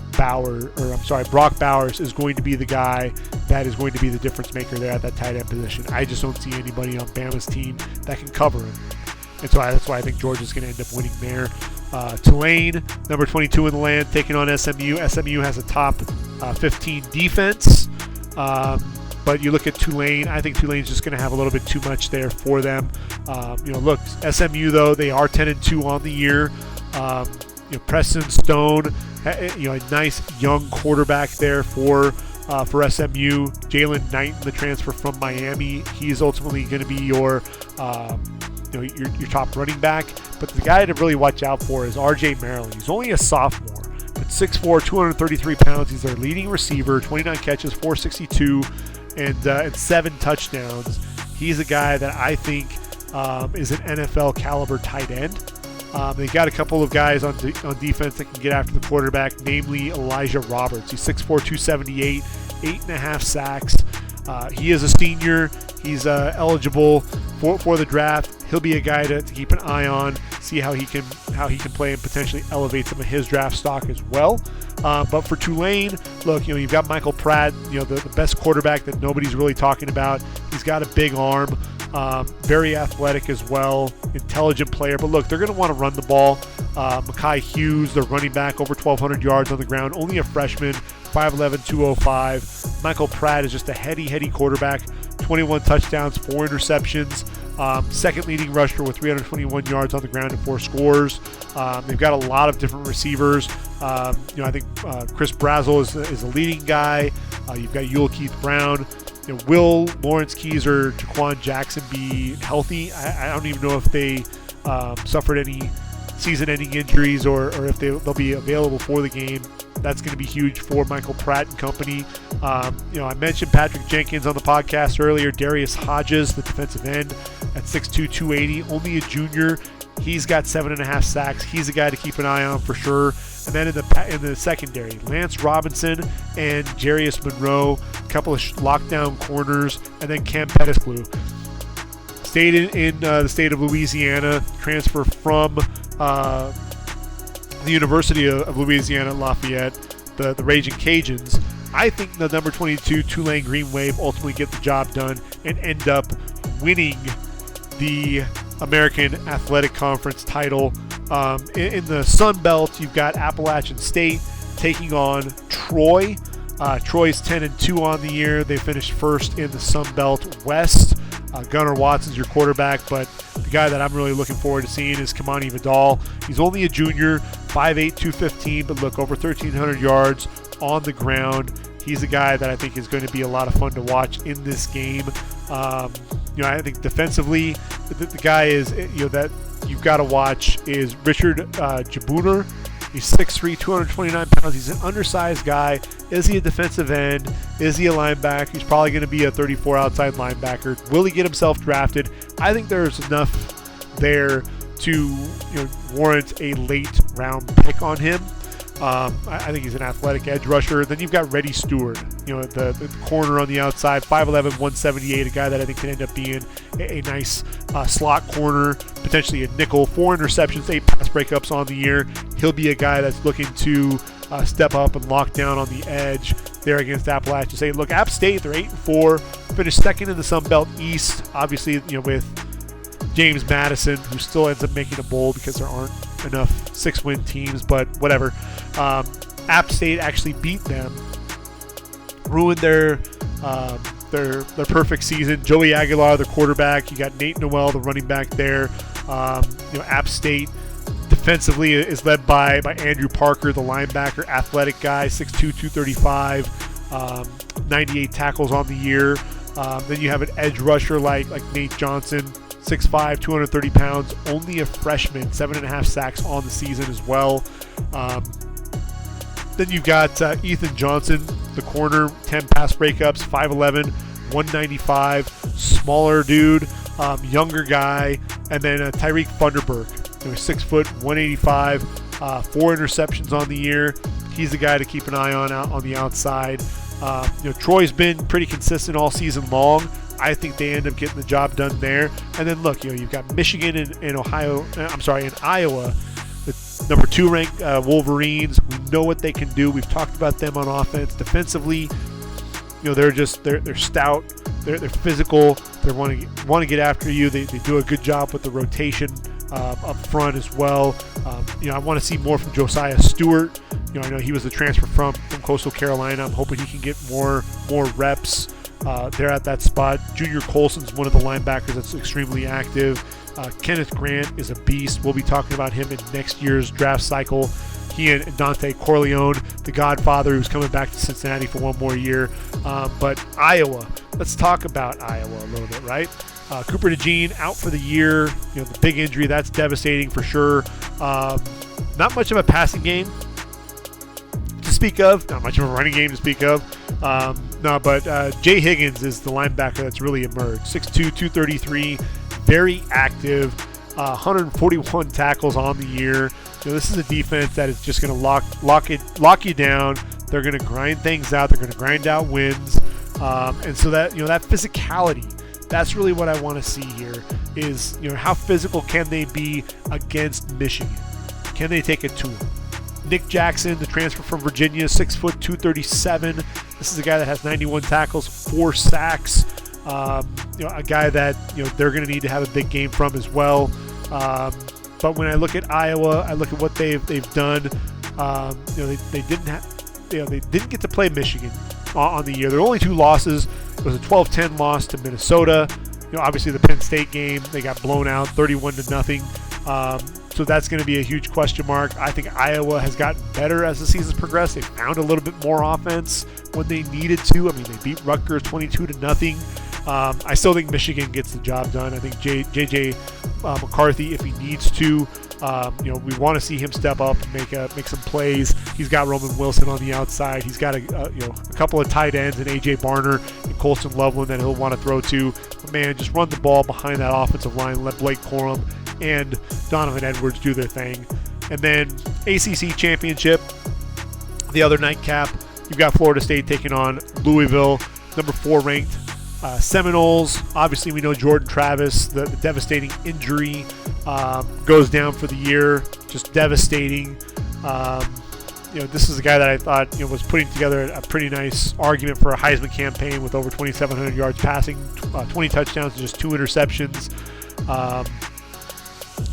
Bowers is going to be the guy that is going to be the difference maker there at that tight end position. I just don't see anybody on Bama's team that can cover him. And so that's why I think Georgia's going to end up winning there. Tulane, number 22 in the land, taking on SMU. SMU has a top 15 defense. But you look at Tulane, I think Tulane's just going to have a little bit too much there for them. Look, SMU, though, they are 10-2 on the year. Preston Stone, a nice young quarterback there for SMU. Jalen Knighton, the transfer from Miami, he's ultimately going to be your top running back. But the guy to really watch out for is R.J. Maryland. He's only a sophomore, but 6'4", 233 pounds. He's their leading receiver, 29 catches, 462, and 7 touchdowns. He's a guy that I think is an NFL caliber tight end. They've got a couple of guys on defense that can get after the quarterback, namely Elijah Roberts. He's 6'4", 278, 8.5 sacks. He is a senior. He's eligible for the draft. He'll be a guy to keep an eye on, see how he can play and potentially elevate some of his draft stock as well. But for Tulane, look, you've got Michael Pratt, the best quarterback that nobody's really talking about. He's got a big arm. Very athletic as well, intelligent player. But look, they're going to want to run the ball. Mekhi Hughes, their running back, over 1,200 yards on the ground, only a freshman, 5'11", 205. Michael Pratt is just a heady quarterback, 21 touchdowns, 4 interceptions. Second leading rusher with 321 yards on the ground and 4 scores. They've got a lot of different receivers. I think Chris Brazel is a leading guy. You've got Yule Keith Brown. Will Lawrence Keys or Jaquan Jackson be healthy? I don't even know if they suffered any season-ending injuries or if they'll be available for the game. That's going to be huge for Michael Pratt and company. I mentioned Patrick Jenkins on the podcast earlier. Darius Hodges, the defensive end, at 6'2", 280, only a junior. He's got 7.5 sacks. He's a guy to keep an eye on for sure. And then in the secondary, Lance Robinson and Jarius Monroe, a couple of lockdown corners, and then Cam Pettisclew. Stayed in the state of Louisiana, transfer from the University of Louisiana at Lafayette, the Raging Cajuns. I think the number 22 Tulane Green Wave ultimately get the job done and end up winning the American Athletic Conference title. In the Sun Belt, you've got Appalachian State taking on Troy. Troy's 10-2 on the year. They finished first in the Sun Belt West. Gunnar Watson's your quarterback, but the guy that I'm really looking forward to seeing is Kamani Vidal. He's only a junior, 5'8", 215, but look, over 1,300 yards on the ground. He's a guy that I think is going to be a lot of fun to watch in this game. I think defensively, the guy is, that you've got to watch is Richard Jabuner. He's 6'3", 229 pounds. He's an undersized guy. Is he a defensive end? Is he a linebacker? He's probably going to be a 34 outside linebacker. Will he get himself drafted? I think there's enough there to warrant a late round pick on him. I think he's an athletic edge rusher. Then you've got Reddy Stewart, the corner on the outside, 5'11", 178, a guy that I think can end up being a nice slot corner, potentially a nickel. 4 interceptions, 8 pass breakups on the year. He'll be a guy that's looking to step up and lock down on the edge there against Appalachian State. Look, App State, they're 8-4, finished second in the Sun Belt East. Obviously, with James Madison, who still ends up making a bowl because there aren't enough 6-win teams, but whatever. App State actually beat them, ruined their perfect season. Joey Aguilar, the quarterback. You got Nate Noel, the running back there. App State defensively is led by Andrew Parker, the linebacker, athletic guy, 6'2", 235, 98 tackles on the year. Then you have an edge rusher like Nate Johnson, 6'5", 230 pounds, only a freshman, 7.5 sacks on the season as well. Then you've got Ethan Johnson, the corner, 10 pass breakups, 5'11", 195, smaller dude, younger guy. And then Tyreek Funderburk, 6 foot, 185, 4 interceptions on the year. He's the guy to keep an eye on out on the outside. Troy's been pretty consistent all season long. I think they end up getting the job done there. And then look, you've got Michigan and Iowa, the number 2 ranked Wolverines. We know what they can do. We've talked about them on offense. Defensively, they're stout. They're physical. They want to get after you. They do a good job with the rotation up front as well. I want to see more from Josiah Stewart. I know he was the transfer from Coastal Carolina. I'm hoping he can get more reps there at that spot. Junior Colson's one of the linebackers that's extremely active. Kenneth Grant is a beast. We'll be talking about him in next year's draft cycle. He and Dante Corleone, the Godfather, who's coming back to Cincinnati for one more year. But Iowa, let's talk about Iowa a little bit, right? Cooper DeJean out for the year. The big injury, that's devastating for sure. Not much of a passing game to speak of. Not much of a running game to speak of. But Jay Higgins is the linebacker that's really emerged. 6'2", 233, very active, 141 tackles on the year. This is a defense that is just going to lock you down. They're going to grind things out. They're going to grind out wins. And so that that physicality, that's really what I want to see here is how physical can they be against Michigan? Can they take it to them? Nick Jackson, the transfer from Virginia, 6 foot, 237. This is a guy that has 91 tackles, 4 sacks. A guy that they're going to need to have a big game from as well. But when I look at Iowa, I look at what they've done. They didn't get to play Michigan on the year. Their only 2 losses. It was a 12-10 loss to Minnesota. Obviously the Penn State game, they got blown out 31-0. So that's going to be a huge question mark. I think Iowa has gotten better as the season's progressed. They found a little bit more offense. when they needed to. I mean, they beat Rutgers 22-0. I still think Michigan gets the job done. I think JJ McCarthy, if he needs to, we want to see him step up and make some plays. He's got Roman Wilson on the outside. He's got a couple of tight ends and AJ Barner and Colston Loveland that he'll want to throw to. But man, just run the ball behind that offensive line. Let Blake Corum and Donovan Edwards do their thing. And then ACC Championship, the other nightcap, you've got Florida State taking on Louisville, number 4 ranked. Seminoles, obviously we know Jordan Travis, the devastating injury, goes down for the year, just devastating. This is a guy that I thought was putting together a pretty nice argument for a Heisman campaign with over 2,700 yards passing, 20 touchdowns and just 2 interceptions,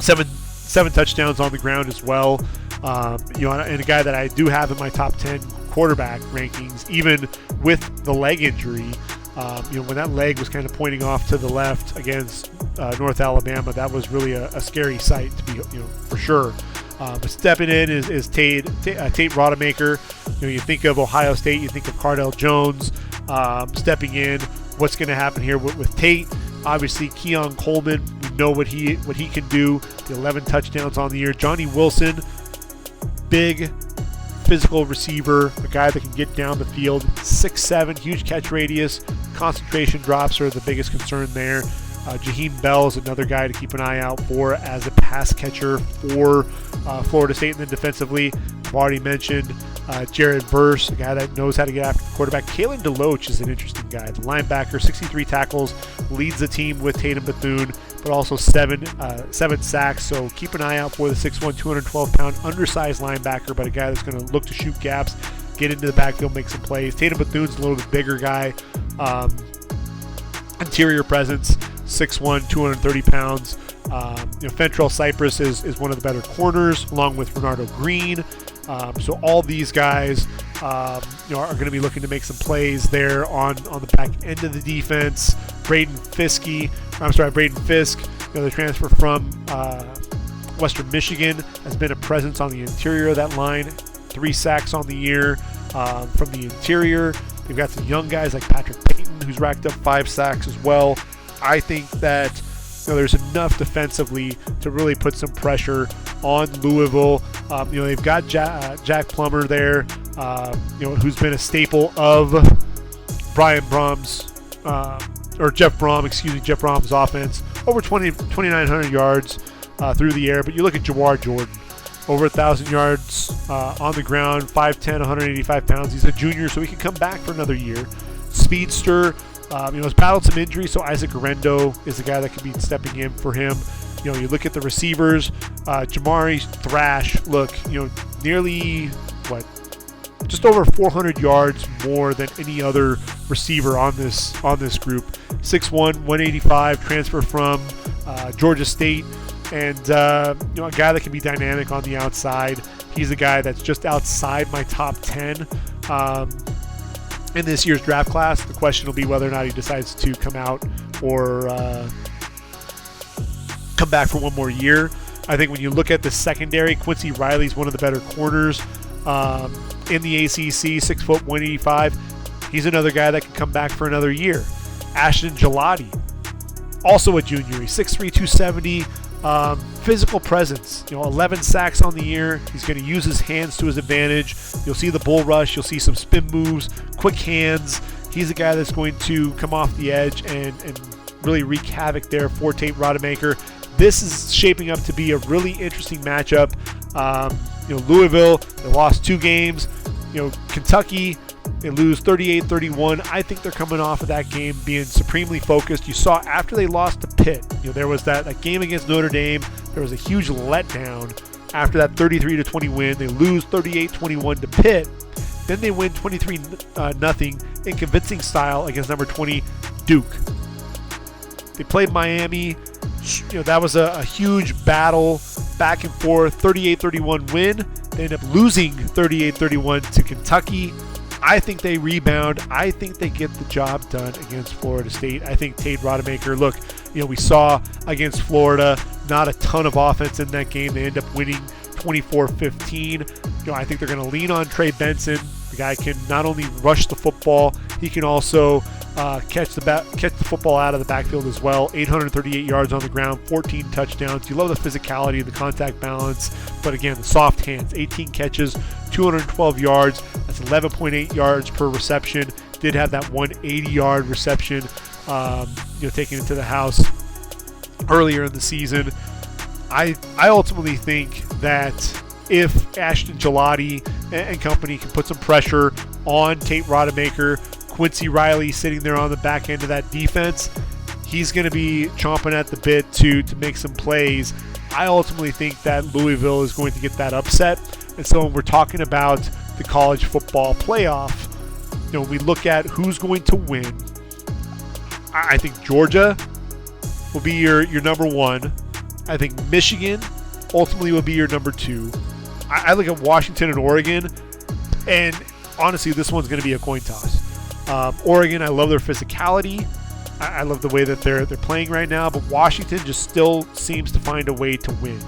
7 touchdowns on the ground as well. And a guy that I do have in my top 10 quarterback rankings, even with the leg injury. When that leg was kind of pointing off to the left against North Alabama, that was really a scary sight to be, for sure. But stepping in is Tate Rodemaker. You think of Ohio State, you think of Cardell Jones stepping in. What's going to happen here with Tate? Obviously, Keon Coleman, we know what he can do. The 11 touchdowns on the year. Johnny Wilson, big physical receiver, a guy that can get down the field, 6'7", huge catch radius. Concentration drops are the biggest concern there. Jaheim Bell is another guy to keep an eye out for as a pass catcher for Florida State. And then defensively, I've already mentioned Jared Verse, a guy that knows how to get after the quarterback. Kalen DeLoach is an interesting guy. The linebacker, 63 tackles, leads the team with Tatum Bethune, but also seven sacks. So keep an eye out for the 6'1", 212-pound undersized linebacker, but a guy that's going to look to shoot gaps, get into the backfield, make some plays. Tatum Bethune's a little bit bigger guy. Interior presence, 6'1", 230 pounds. Fentrell Cypress is one of the better corners, along with Renardo Green. So all these guys, are going to be looking to make some plays there on the back end of the defense. Braden Fisk, the transfer from Western Michigan, has been a presence on the interior of that line. 3 sacks on the year from the interior. They've got some young guys like Patrick Payton, who's racked up 5 sacks as well. I think that there's enough defensively to really put some pressure on Louisville. They've got Jack Plummer there, who's been a staple of Jeff Brom's offense. Over 2,900 yards through the air. But you look at Jawar Jordan, over 1,000 yards on the ground, 5'10", 185 pounds. He's a junior, so he can come back for another year. Speedster, has battled some injuries, so Isaac Arendo is the guy that could be stepping in for him. You look at the receivers, Jamari Thrash, nearly, just over 400 yards more than any other receiver on this group. 6'1", 185, transfer from Georgia State. And, a guy that can be dynamic on the outside. He's a guy that's just outside my top 10 in this year's draft class. The question will be whether or not he decides to come out or come back for one more year. I think when you look at the secondary, Quincy Riley's one of the better corners in the ACC, 6 foot, 185. He's another guy that can come back for another year. Ashton Gelati, also a junior. He's 6'3", 270. Physical presence, 11 sacks on the year. He's going to use his hands to his advantage. You'll see the bull rush. You'll see some spin moves, quick hands. He's a guy that's going to come off the edge and really wreak havoc there for Tate Rodemaker. This is shaping up to be a really interesting matchup. Louisville, they lost 2 games. Kentucky, they lose 38-31. I think they're coming off of that game being supremely focused. You saw after they lost to Pitt, there was that game against Notre Dame. There was a huge letdown after that 33-20 win. They lose 38-21 to Pitt. Then they win 23-0 in convincing style against number 20 Duke. They played Miami. That was a huge battle, back and forth, 38-31 win. They end up losing 38-31 to Kentucky. I think they rebound. I think they get the job done against Florida State. I think Tate Rodemaker, we saw against Florida, not a ton of offense in that game. They end up winning 24-15. I think they're going to lean on Trey Benson, The guy can not only rush the football, he can also catch the football out of the backfield as well. 838 yards on the ground, 14 touchdowns. You love the physicality, the contact balance, but again, the soft hands. 18 catches, 212 yards. That's 11.8 yards per reception. Did have that 180-yard reception, taking it to the house earlier in the season. I ultimately think that if Ashton Gelati and company can put some pressure on Tate Rodemaker, Quincy Riley sitting there on the back end of that defense, he's going to be chomping at the bit to make some plays. I ultimately think that Louisville is going to get that upset. And so when we're talking about the college football playoff, when we look at who's going to win, I think Georgia will be your number one. I think Michigan ultimately will be your number two. I look at Washington and Oregon, and honestly, this one's going to be a coin toss. Oregon, I love their physicality. I love the way that they're playing right now, but Washington just still seems to find a way to win.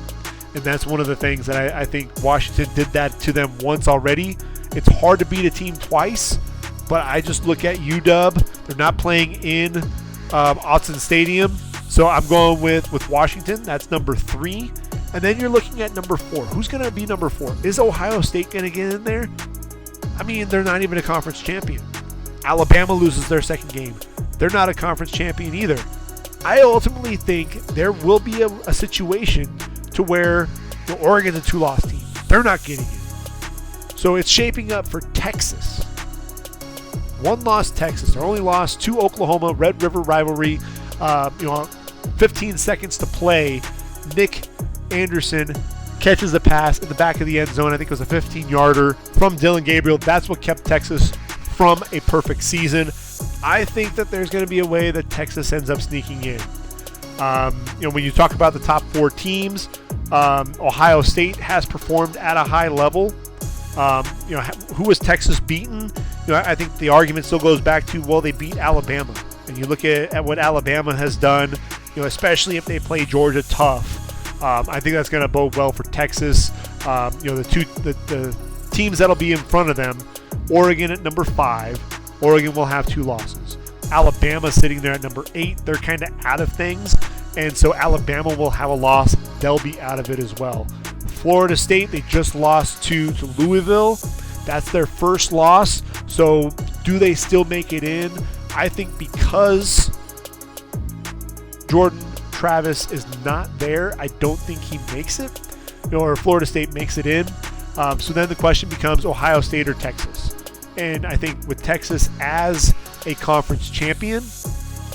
And that's one of the things that I think Washington did that to them once already. It's hard to beat a team twice, but I just look at UW. They're not playing in Autzen Stadium, so I'm going with Washington. That's number 3. And then you're looking at number 4. Who's going to be number 4? Is Ohio State going to get in there? I mean, they're not even a conference champion. Alabama loses their second game. They're not a conference champion either. I ultimately think there will be a situation to where Oregon's a 2-loss team. They're not getting in. So it's shaping up for Texas. 1-loss Texas. Their only loss to Oklahoma, Red River rivalry. 15 seconds to play. Nick Anderson catches the pass in the back of the end zone. I think it was a 15-yarder from Dylan Gabriel. That's what kept Texas from a perfect season. I think that there's going to be a way that Texas ends up sneaking in. When you talk about the top 4 teams, Ohio State has performed at a high level. Who was Texas beaten? I think the argument still goes back to, well, they beat Alabama. And you look at what Alabama has done, especially if they play Georgia tough. I think that's going to bode well for Texas. The teams that'll be in front of them, Oregon at number 5. Oregon will have 2 losses. Alabama sitting there at number 8. They're kind of out of things. And so Alabama will have a loss. They'll be out of it as well. Florida State, they just lost to Louisville. That's their first loss. So do they still make it in? I think because Jordan Travis is not there, I don't think he makes it. Or Florida State makes it in. So then the question becomes Ohio State or Texas. And I think with Texas as a conference champion,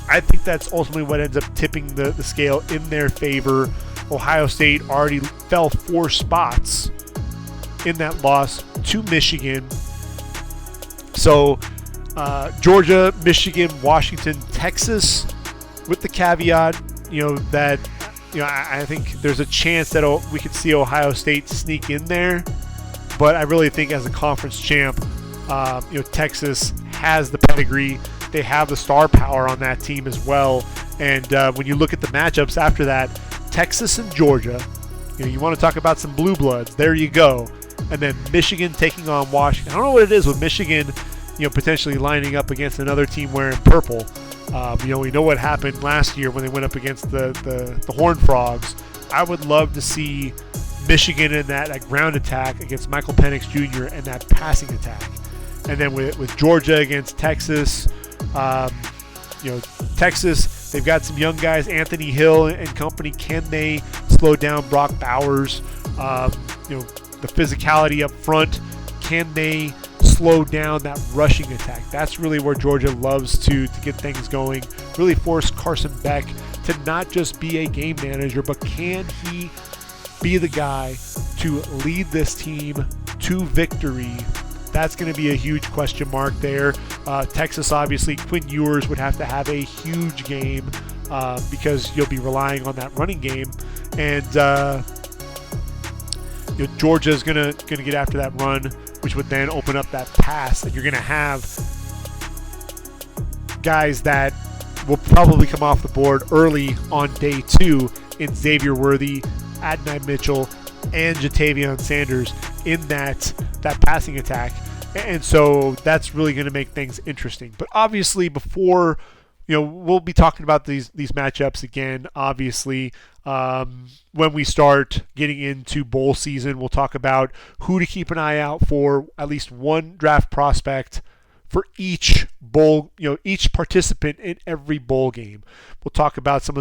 I think that's ultimately what ends up tipping the scale in their favor. Ohio State already fell 4 spots in that loss to Michigan. So Georgia, Michigan, Washington, Texas, with the caveat, that I think there's a chance that we could see Ohio State sneak in there. But I really think as a conference champ, Texas has the pedigree. They have the star power on that team as well. And when you look at the matchups after that, Texas and Georgia, you want to talk about some blue bloods. There you go. And then Michigan taking on Washington. I don't know what it is with Michigan, potentially lining up against another team wearing purple. We know what happened last year when they went up against the Horned Frogs. I would love to see Michigan in that ground attack against Michael Penix Jr. and that passing attack. And then with Georgia against Texas, Texas, they've got some young guys, Anthony Hill and company. Can they slow down Brock Bowers? The physicality up front. Can they slow down that rushing attack? That's really where Georgia loves to get things going. Really force Carson Beck to not just be a game manager, but can he be the guy to lead this team to victory? That's going to be a huge question mark there. Texas, obviously, Quinn Ewers would have to have a huge game because you'll be relying on that running game. And Georgia is going to get after that run, which would then open up that pass. And you're going to have guys that will probably come off the board early on day 2 in Xavier Worthy, Adonai Mitchell, and Jatavion Sanders in that passing attack. And so that's really going to make things interesting. But obviously, before we'll be talking about these matchups again. Obviously, when we start getting into bowl season, we'll talk about who to keep an eye out for, at least one draft prospect for each bowl, each participant in every bowl game. We'll talk about some of